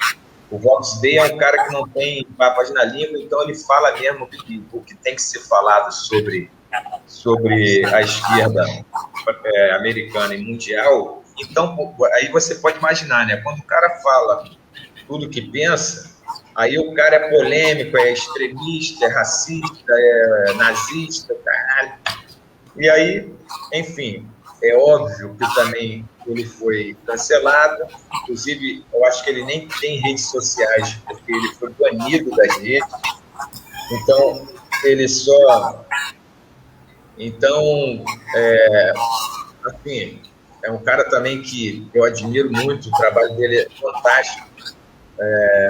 O Vox Day é um cara que não tem papas na língua, então ele fala mesmo o que tem que ser falado sobre a esquerda americana e mundial. Então, aí você pode imaginar, né? Quando o cara fala tudo que pensa, aí o cara é polêmico, é extremista, é racista, é nazista, caralho. E aí, enfim, é óbvio que também ele foi cancelado. Inclusive, eu acho que ele nem tem redes sociais, porque ele foi banido das redes. Então, ele só... Então, assim, é um cara também que eu admiro muito, o trabalho dele é fantástico.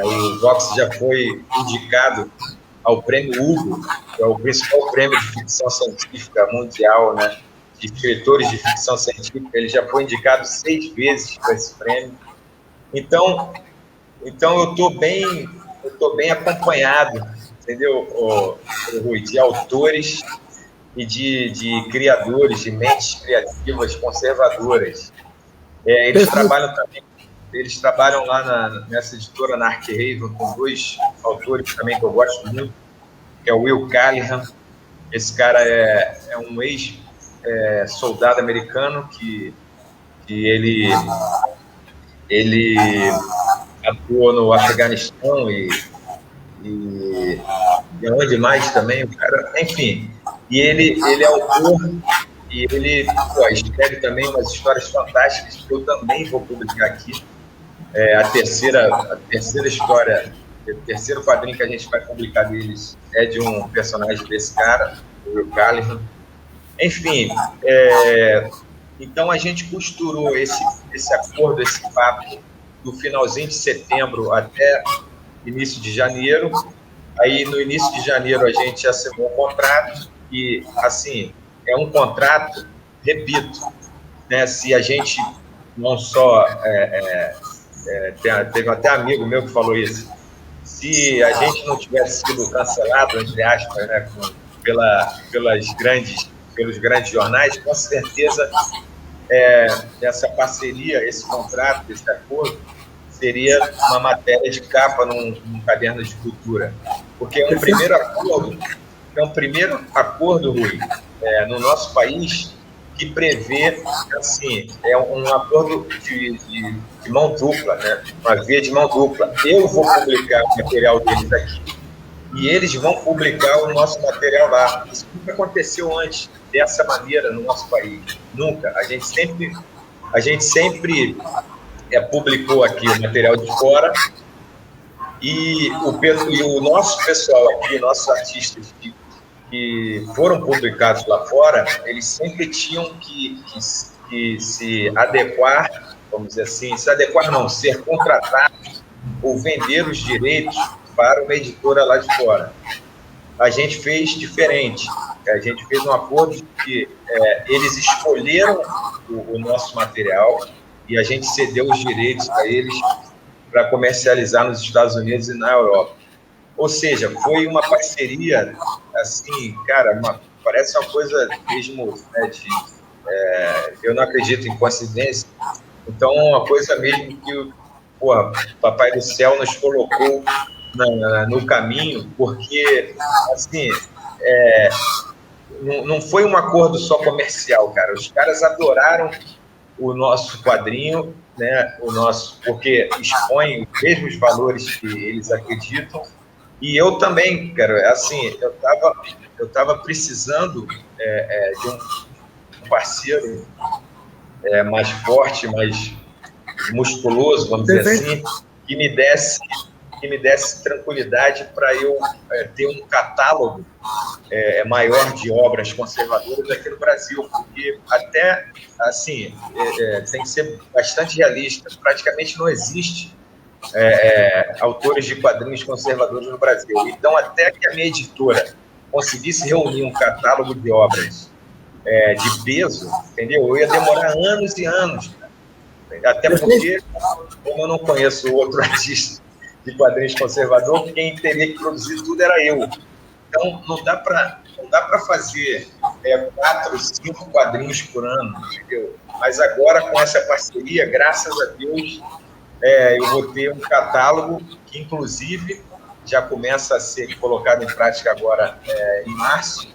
O Vox já foi indicado ao Prêmio Hugo, que é o principal prêmio de ficção científica mundial, né? De escritores de ficção científica. Ele já foi indicado 6 vezes para esse prêmio. Então eu estou bem acompanhado, entendeu, Rui, de autores e de criadores, de mentes criativas conservadoras. Eles trabalham lá nessa editora, na Ark Raven, com 2 autores também que eu gosto muito, que é o Will Callahan. Esse cara é um ex-soldado americano que ele atuou no Afeganistão e onde mais também, o cara, enfim. E ele é autor e ele escreve também umas histórias fantásticas que eu também vou publicar aqui. A terceira história, o terceiro quadrinho que a gente vai publicar deles é de um personagem desse cara, o Will Callahan. Enfim, Então, a gente costurou esse acordo, esse papo, do finalzinho de setembro até início de janeiro. Aí, no início de janeiro, a gente assinou um contrato e, assim, é um contrato, repito, né, se a gente não só... teve até amigo meu que falou isso. Se a gente não tivesse sido cancelado, entre aspas, né, pelos grandes jornais, com certeza essa parceria, esse contrato, esse acordo, seria uma matéria de capa num caderno de cultura. Porque é um primeiro acordo, Rui, no nosso país, que prevê, assim, é um acordo de mão dupla, né? Uma via de mão dupla. Eu vou publicar o material deles aqui e eles vão publicar o nosso material lá. Isso nunca aconteceu antes, dessa maneira, no nosso país. Nunca. A gente sempre publicou aqui o material de fora e o nosso pessoal aqui, nossos artistas que foram publicados lá fora, eles sempre tinham que se adequar, vamos dizer assim, ser contratados ou vender os direitos para uma editora lá de fora. A gente fez diferente. A gente fez um acordo de que eles escolheram o nosso material e a gente cedeu os direitos a eles para comercializar nos Estados Unidos e na Europa. Ou seja, foi uma parceria, assim, cara, parece uma coisa mesmo, né, eu não acredito em coincidência, então é uma coisa mesmo que o Papai do Céu nos colocou no caminho, porque, assim, não foi um acordo só comercial, cara. Os caras adoraram o nosso quadrinho, né, porque expõe os mesmos valores que eles acreditam. E eu também, cara, assim, eu tava precisando de um parceiro mais forte, mais musculoso, vamos dizer assim, que me desse tranquilidade para eu ter um catálogo maior de obras conservadoras aqui no Brasil, porque até, assim, tem que ser bastante realista, praticamente não existe autores de quadrinhos conservadores no Brasil. Então, até que a minha editora conseguisse reunir um catálogo de obras de peso, entendeu? Eu ia demorar anos e anos, até porque, como eu não conheço outro artista de quadrinhos conservador, quem teria que produzir tudo era eu. Então, não dá para fazer 4, 5 quadrinhos por ano, entendeu? Mas agora, com essa parceria, graças a Deus, eu vou ter um catálogo que, inclusive, já começa a ser colocado em prática agora em março.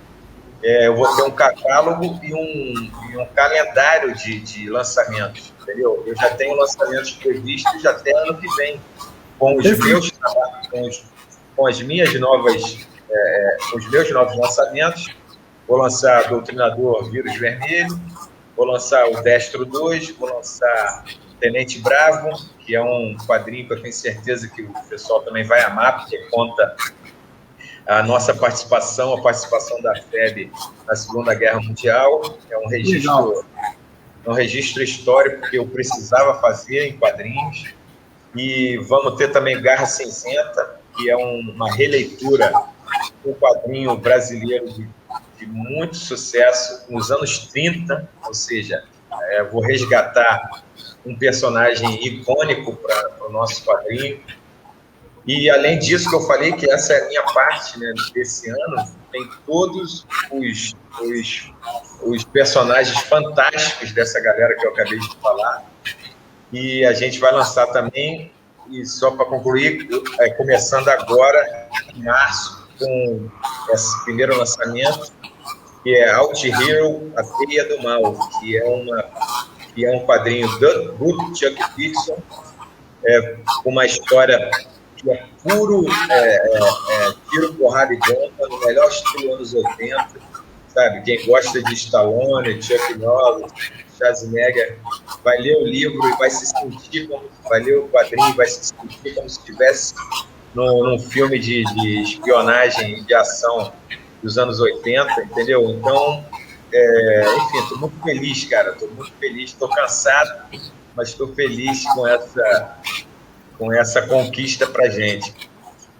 Eu vou ter um catálogo e um calendário de lançamentos, entendeu? Eu já tenho lançamentos previstos até ano que vem, com os meus trabalhos, com os meus novos lançamentos. Vou lançar Doutrinador Vírus Vermelho, vou lançar o Destro 2, vou lançar Tenente Bravo, que é um quadrinho que eu tenho certeza que o pessoal também vai amar, porque conta a nossa participação, a participação da FEB na Segunda Guerra Mundial. É um registro histórico que eu precisava fazer em quadrinhos. E vamos ter também Garra Cinzenta, que é uma releitura do quadrinho brasileiro de muito sucesso nos anos 30, ou seja, vou resgatar um personagem icônico para o nosso quadrinho. E, além disso, que eu falei que essa é a minha parte, né, desse ano, tem todos os personagens fantásticos dessa galera que eu acabei de falar. E a gente vai lançar também, e só para concluir, começando agora, em março, com esse primeiro lançamento, que é Out Hero, A Teia do Mal, que é um quadrinho do Chuck Dixon, com uma história que é puro tiro, porrada e bomba, no melhor estilo anos 80, sabe? Quem gosta de Stallone, Chuck Norris, Schwarzenegger, vai ler o livro e vai se sentir vai ler o quadrinho e vai se sentir como se estivesse num filme de espionagem e de ação dos anos 80, entendeu? Então, enfim, estou muito feliz, cara. Estou muito feliz, estou cansado, mas estou feliz com essa conquista para gente.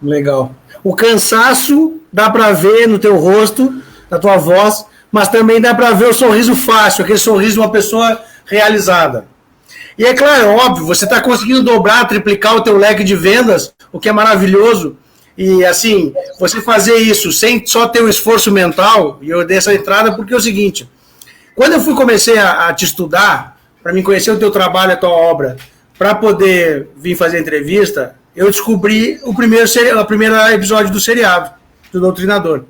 Legal. O cansaço dá para ver no teu rosto, na tua voz, mas também dá para ver o sorriso fácil, aquele sorriso de uma pessoa realizada. E é claro, óbvio, você está conseguindo dobrar, triplicar o teu leque de vendas, o que é maravilhoso. E assim, você fazer isso sem só ter um esforço mental, e eu dei essa entrada porque é o seguinte, quando eu comecei a te estudar, para mim conhecer o teu trabalho, a tua obra, para poder vir fazer entrevista, eu descobri o primeiro episódio do seriado, do Doutrinador.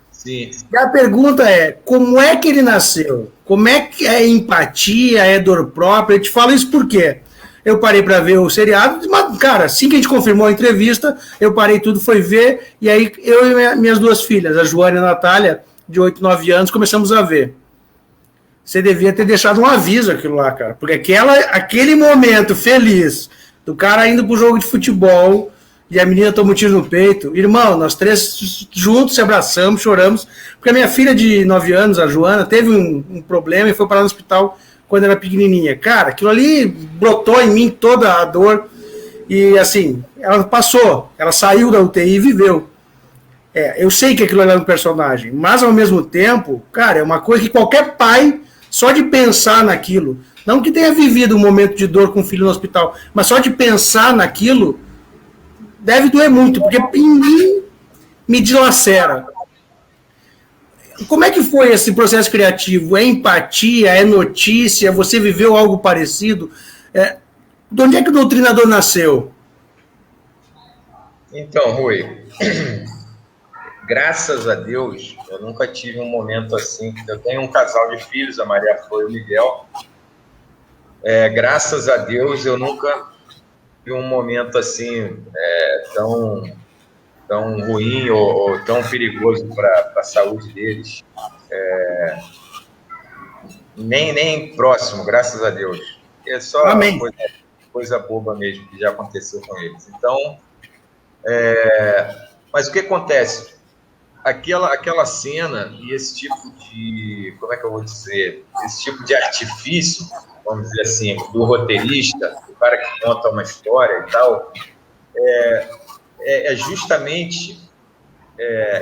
Sim. E a pergunta é, como é que ele nasceu? Como é que é empatia, é dor própria? Eu te falo isso por quê? Eu parei para ver o seriado, mas, cara, assim que a gente confirmou a entrevista, eu parei tudo, foi ver, e aí eu e minhas duas filhas, a Joana e a Natália, de 8, 9 anos, começamos a ver. Você devia ter deixado um aviso aquilo lá, cara, porque aquele momento feliz do cara indo pro jogo de futebol e a menina toma um tiro no peito, irmão, nós três juntos se abraçamos, choramos, porque a minha filha de 9 anos, a Joana, teve um problema e foi parar no hospital quando era pequenininha. Cara, aquilo ali brotou em mim toda a dor e, assim, ela passou, ela saiu da UTI e viveu. Eu sei que aquilo era um personagem, mas, ao mesmo tempo, cara, é uma coisa que qualquer pai, só de pensar naquilo, não que tenha vivido um momento de dor com o filho no hospital, mas só de pensar naquilo, deve doer muito, porque em mim me dilacera. Como é que foi esse processo criativo? É empatia? É notícia? Você viveu algo parecido? De onde é que o Doutrinador nasceu? Então, Rui, graças a Deus, eu nunca tive um momento assim. Eu tenho um casal de filhos, a Maria Flor e o Miguel. Graças a Deus, eu nunca tive um momento assim tão ruim ou tão perigoso para a saúde deles. Nem próximo, graças a Deus. É só coisa boba mesmo que já aconteceu com eles. Então, mas o que acontece? Aquela cena e esse tipo de, como é que eu vou dizer, esse tipo de artifício, vamos dizer assim, do roteirista, do cara que conta uma história e tal, justamente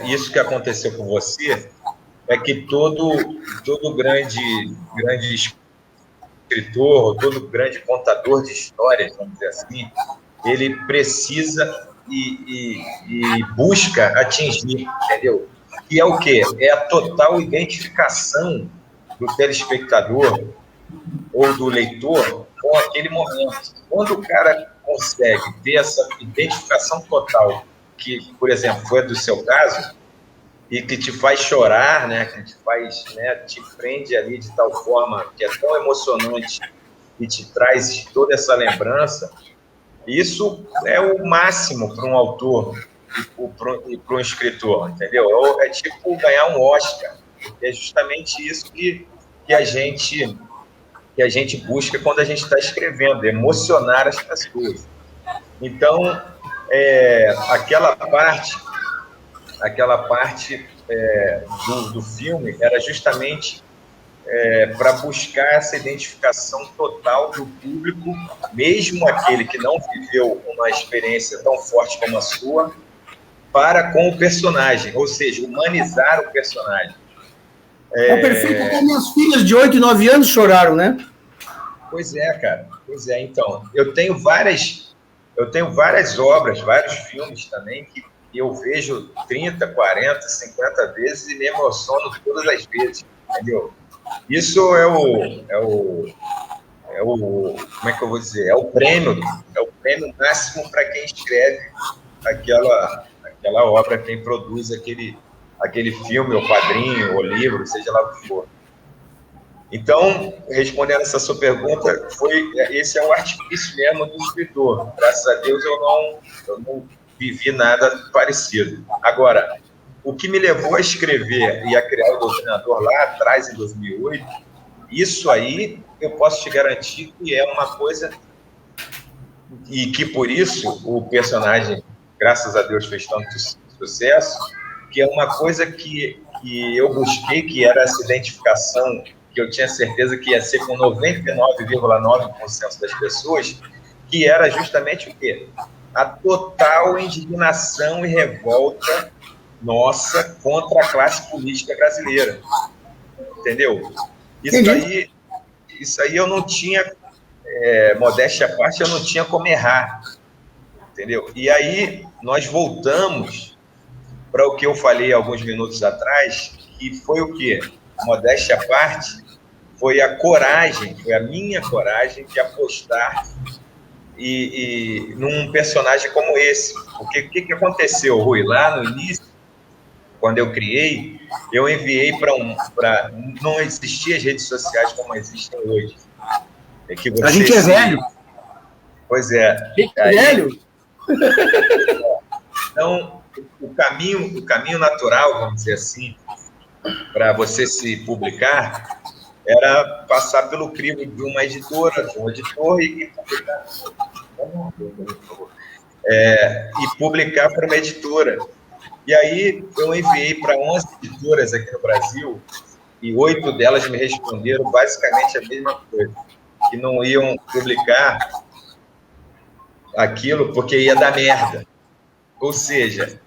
isso que aconteceu com você, é que todo grande escritor, todo grande contador de histórias, vamos dizer assim, ele precisa e busca atingir, entendeu? E é o quê? É a total identificação do telespectador ou do leitor com aquele momento. Quando o cara consegue ter essa identificação total, que, por exemplo, foi do seu caso, e que te faz chorar, né, que te faz, né, te prende ali de tal forma que é tão emocionante e te traz toda essa lembrança, isso é o máximo para um autor e para um escritor, entendeu? É tipo ganhar um Oscar. É justamente isso que a gente busca quando a gente está escrevendo, emocionar as pessoas. Então, aquela parte do filme era justamente para buscar essa identificação total do público, mesmo aquele que não viveu uma experiência tão forte como a sua, para com o personagem, ou seja, humanizar o personagem. Perfeito, até minhas filhas de 8 e 9 anos choraram, né? Pois é, cara. Pois é, então. Eu tenho várias obras, vários filmes também, que eu vejo 30, 40, 50 vezes e me emociono todas as vezes, entendeu? Isso como é que eu vou dizer? É o prêmio máximo para quem escreve aquela obra, quem produz aquele filme, ou quadrinho, ou livro, seja lá o que for. Então, respondendo essa sua pergunta, esse é o artifício mesmo do escritor. Graças a Deus eu não vivi nada parecido. Agora, o que me levou a escrever e a criar o Doutrinador lá atrás, em 2008, isso aí eu posso te garantir que é uma coisa, e que por isso o personagem, graças a Deus, fez tanto sucesso, que é uma coisa que que eu busquei, que era essa identificação, que eu tinha certeza que ia ser com 99,9% das pessoas, que era justamente o quê? A total indignação e revolta nossa contra a classe política brasileira. Entendeu? Isso aí eu não tinha, modéstia à parte, eu não tinha como errar. Entendeu? E aí nós voltamos para o que eu falei alguns minutos atrás, que foi o quê? Modéstia à parte, foi a coragem, foi a minha coragem de apostar e num personagem como esse. Porque o que aconteceu, Rui? Lá no início, quando eu criei, eu enviei para... Não existiam as redes sociais como existem hoje. A gente é velho. Pois é. Velho? Então, o caminho natural, vamos dizer assim, para você se publicar, era passar pelo crivo de uma editora, de um editor e publicar. E publicar para uma editora. E aí eu enviei para 11 editoras aqui no Brasil e 8 delas me responderam basicamente a mesma coisa, que não iam publicar aquilo porque ia dar merda. Ou seja,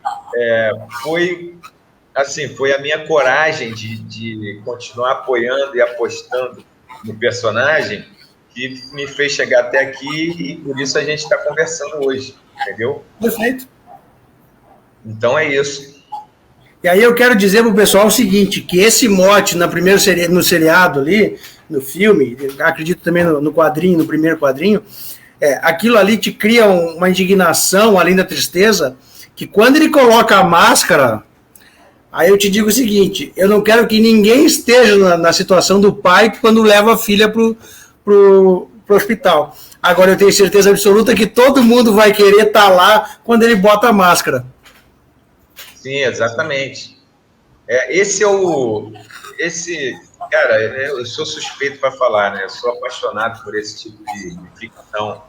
foi a minha coragem de continuar apoiando e apostando no personagem que me fez chegar até aqui e por isso a gente está conversando hoje, entendeu? Perfeito. Então é isso. E aí eu quero dizer para o pessoal o seguinte, que esse mote no seriado ali, no filme, acredito também no quadrinho, no primeiro quadrinho, aquilo ali te cria uma indignação, além da tristeza, que quando ele coloca a máscara, aí eu te digo o seguinte, eu não quero que ninguém esteja na situação do pai quando leva a filha pro hospital. Agora eu tenho certeza absoluta que todo mundo vai querer estar lá quando ele bota a máscara. Sim, exatamente. Cara, eu sou suspeito para falar, né? Eu sou apaixonado por esse tipo de ficção,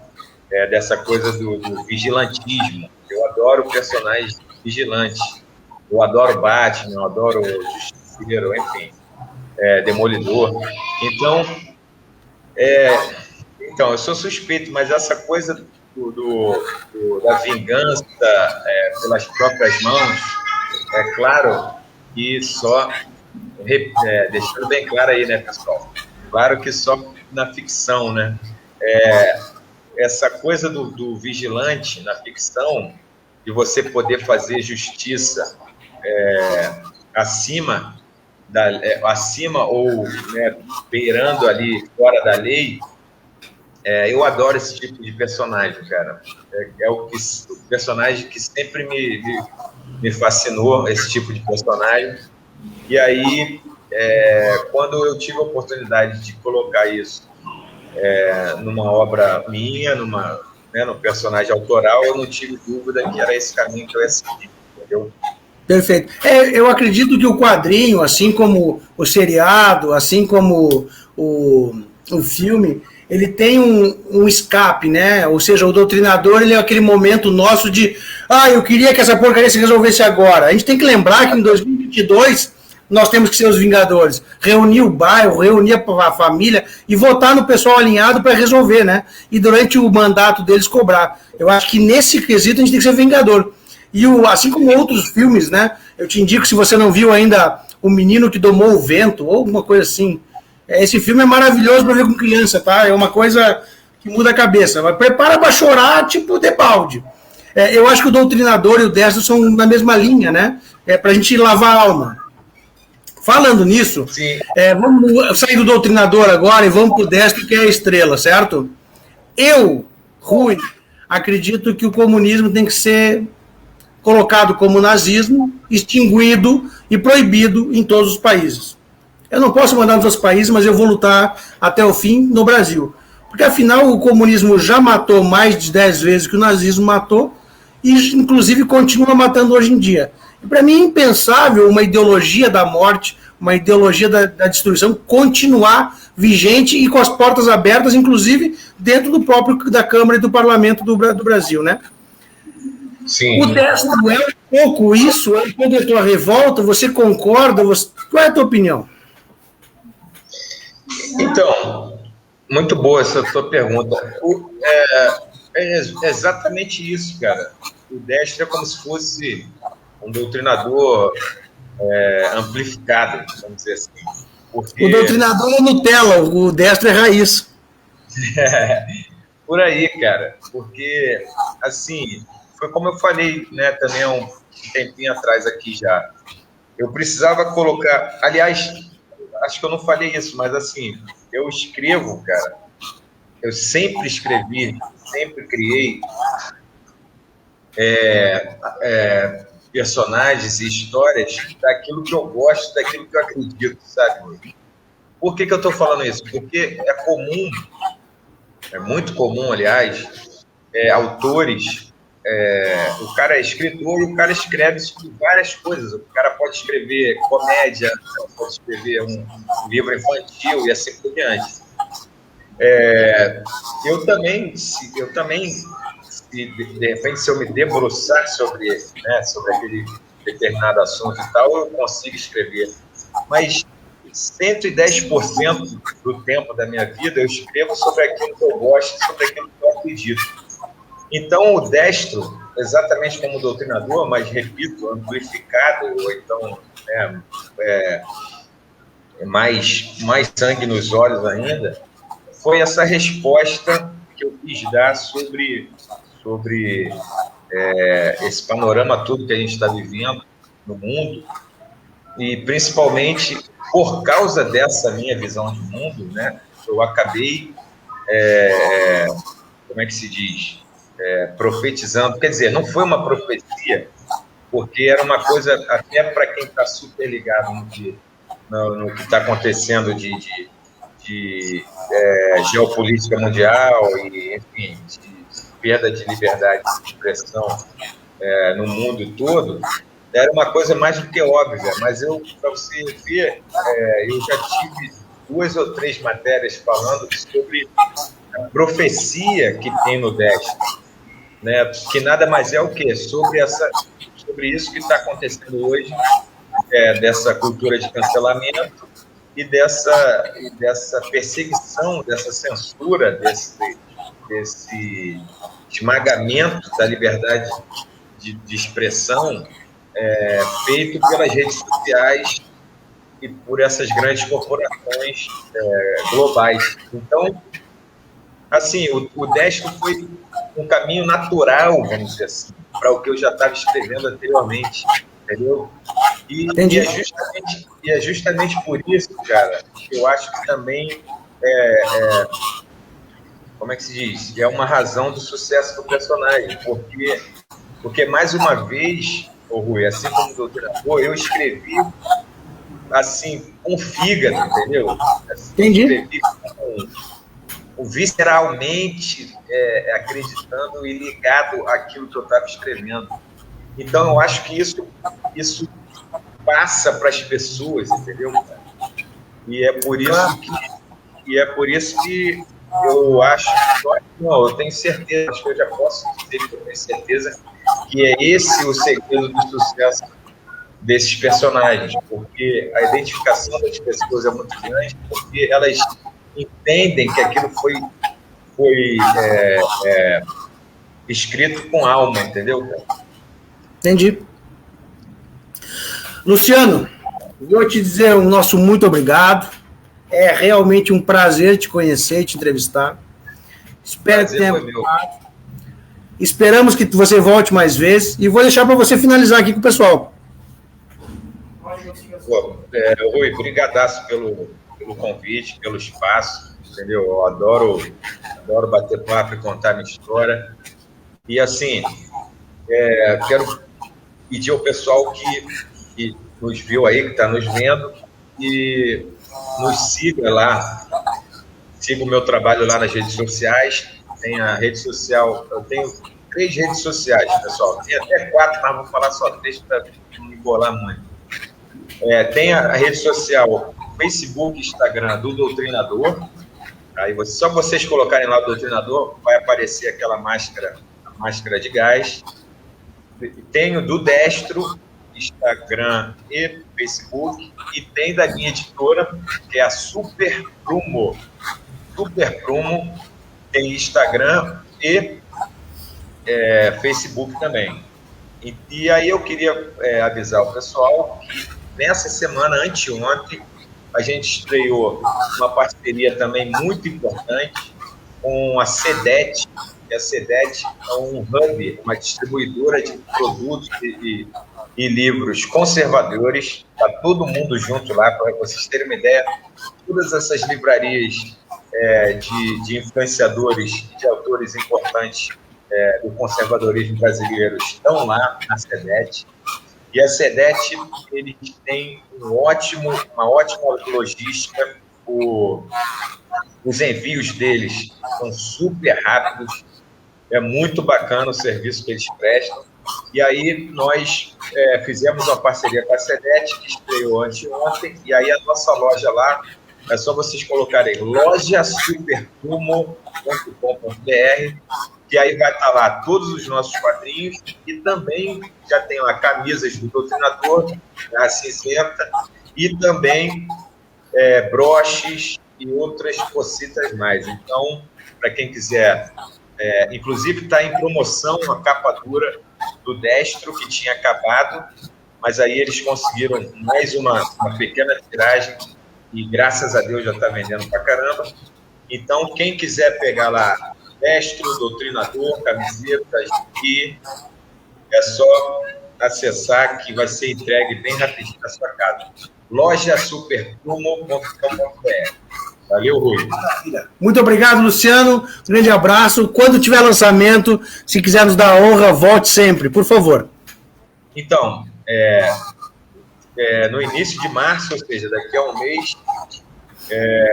dessa coisa do vigilantismo. Eu adoro personagens vigilantes. Eu adoro Batman, eu adoro Justiceiro, enfim, Demolidor. Então, eu sou suspeito, mas essa coisa da vingança pelas próprias mãos, é claro que só, deixando bem claro aí, né, pessoal? Claro que só na ficção, né? Essa coisa do vigilante na ficção, de você poder fazer justiça acima ou, né, beirando ali fora da lei, eu adoro esse tipo de personagem, cara. O personagem que sempre me fascinou, esse tipo de personagem. E aí, quando eu tive a oportunidade de colocar isso numa obra minha, num personagem autoral, eu não tive dúvida que era esse caminho que eu ia seguir, entendeu? Perfeito. Eu acredito que o quadrinho, assim como o seriado, assim como o filme, ele tem um escape, né? Ou seja, o Doutrinador, ele é aquele momento nosso de eu queria que essa porcaria se resolvesse agora. A gente tem que lembrar que em 2022 nós temos que ser os Vingadores. Reunir o bairro, reunir a família e votar no pessoal alinhado para resolver, né? E durante o mandato deles cobrar. Eu acho que nesse quesito a gente tem que ser Vingador. E assim como outros filmes, né? Eu te indico, se você não viu ainda, O Menino que Domou o Vento, ou alguma coisa assim. Esse filme é maravilhoso para ver com criança, tá? É uma coisa que muda a cabeça. Mas prepara para chorar, tipo Debalde. Eu acho que o Doutrinador e o Destro são na mesma linha, né? Para a gente lavar a alma. Falando nisso, vamos sair do Doutrinador agora e vamos para o Destro, que é a estrela, certo? Eu, Rui, acredito que o comunismo tem que ser colocado como nazismo, extinguido e proibido em todos os países. Eu não posso mandar nos outros países, mas eu vou lutar até o fim no Brasil. Porque, afinal, o comunismo já matou mais de 10 vezes que o nazismo matou e, inclusive, continua matando hoje em dia. E, para mim, é impensável uma ideologia da morte, uma ideologia da destruição continuar vigente e com as portas abertas, inclusive, dentro da Câmara e do Parlamento do Brasil, né? Sim. O destro é um pouco isso? É um pouco a tua revolta? Você concorda? Qual é a tua opinião? Então, muito boa essa tua pergunta. É exatamente isso, cara. O destro é como se fosse um doutrinador amplificado, vamos dizer assim. Porque... O doutrinador é Nutella, o destro é raiz. Por aí, cara. Porque, assim, foi como eu falei, né, também há um tempinho atrás aqui já. Eu precisava colocar... Aliás, acho que eu não falei isso, mas, assim, eu escrevo, cara. Eu sempre escrevi, sempre criei personagens e histórias daquilo que eu gosto, daquilo que eu acredito, sabe? Por que eu estou falando isso? Porque é comum, é muito comum, aliás, autores, o cara é escritor e o cara escreve sobre várias coisas. O cara pode escrever comédia, pode escrever um livro infantil e assim por diante. Eu também, se de repente, se eu me debruçar sobre aquele determinado assunto e tal, eu consigo escrever. Mas 110% do tempo da minha vida eu escrevo sobre aquilo que eu gosto, sobre aquilo que eu acredito. Então, o destro, exatamente como o doutrinador, mas, repito, amplificado, ou então mais sangue nos olhos ainda, foi essa resposta que eu quis dar sobre esse panorama todo que a gente está vivendo no mundo, e principalmente por causa dessa minha visão de mundo, né, eu acabei, como é que se diz, profetizando, quer dizer, não foi uma profecia, porque era uma coisa, até para quem está super ligado no que está acontecendo de geopolítica mundial e, enfim, de perda de liberdade de expressão no mundo todo, era uma coisa mais do que óbvia, mas para você ver, eu já tive 2 ou 3 matérias falando sobre a profecia que tem no destro, né? Que nada mais é o quê? Sobre isso que está acontecendo hoje, dessa cultura de cancelamento e dessa perseguição, dessa censura, desse esmagamento da liberdade de expressão feito pelas redes sociais e por essas grandes corporações globais. Então, assim, o destro foi um caminho natural, vamos dizer assim, para o que eu já estava escrevendo anteriormente, entendeu? E é justamente por isso, cara, que eu acho que também como é que se diz? É uma razão do sucesso do personagem, porque mais uma vez, Rui, assim como o doutrinador, eu escrevi assim, com fígado, entendeu? Assim, Entendi. Escrevi visceralmente acreditando e ligado àquilo que eu estava escrevendo. Então, eu acho que isso passa para as pessoas, entendeu? E é por isso que eu acho, não, eu tenho certeza, acho que eu já posso dizer que eu tenho certeza que é esse o segredo do sucesso desses personagens, porque a identificação das pessoas é muito grande, porque elas entendem que aquilo foi escrito com alma, entendeu, cara? Entendi. Luciano, vou te dizer o nosso muito obrigado. É realmente um prazer te conhecer e te entrevistar. Espero que tenha gostado. Esperamos que você volte mais vezes. E vou deixar para você finalizar aqui com o pessoal. Rui, brigadaço pelo convite, pelo espaço, entendeu? Eu adoro bater papo e contar minha história. E, assim, quero pedir ao pessoal que nos viu aí, que está nos vendo, e nos siga lá, siga o meu trabalho lá nas redes sociais. Tem a rede social, eu tenho 3 redes sociais, pessoal, tem até 4, mas vou falar só 3 para não me embolar muito. Tem a rede social Facebook, Instagram do Doutrinador. Aí só vocês colocarem lá o Doutrinador, vai aparecer aquela máscara, a máscara de gás. Tenho do Destro, Instagram e Facebook, e tem da minha editora, que é a Super Prumo. Super Prumo tem Instagram e Facebook também. E aí eu queria avisar o pessoal que nessa semana, anteontem, a gente estreou uma parceria também muito importante com a CEDET. A CEDET é um hub, uma distribuidora de produtos e livros conservadores. Está todo mundo junto lá, para vocês terem uma ideia. Todas essas livrarias de influenciadores e de autores importantes do conservadorismo brasileiro estão lá na CEDET. E a CEDET, eles têm uma ótima logística. Os envios deles são super rápidos. É muito bacana o serviço que eles prestam. E aí nós fizemos uma parceria com a CEDET, que estreou anteontem, e aí a nossa loja lá, é só vocês colocarem lojasuperprumo.com.br, que aí vai estar lá todos os nossos quadrinhos, e também já tem lá camisas do Doutrinador, da Cinzenta, e também broches e outras cositas mais. Então, para quem quiser, inclusive está em promoção uma capa dura do Destro, que tinha acabado, mas aí eles conseguiram mais uma pequena tiragem, e graças a Deus já está vendendo pra caramba. Então, quem quiser pegar lá Destro, Doutrinador, camisetas, e é só acessar que vai ser entregue bem rapidinho na sua casa. lojasuperprumo.com.br. Valeu, Rui. Muito obrigado, Luciano. Um grande abraço. Quando tiver lançamento, se quiser nos dar a honra, volte sempre, por favor. Então, no início de março, ou seja, daqui a um mês,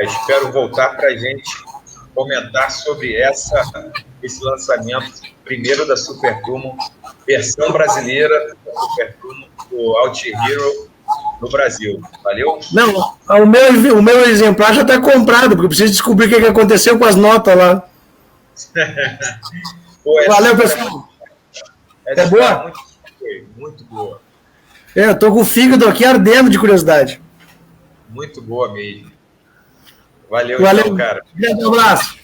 espero voltar para a gente comentar sobre esse lançamento primeiro da Super Prumo, versão brasileira da Super Prumo, do Alt Hero no Brasil. Valeu? Não, o meu exemplar já está comprado, porque eu preciso descobrir o que aconteceu com as notas lá. Valeu, pessoal. É boa? Muito boa. Eu tô com o fígado aqui ardendo de curiosidade. Muito boa mesmo. Valeu, então, cara. Grande abraço.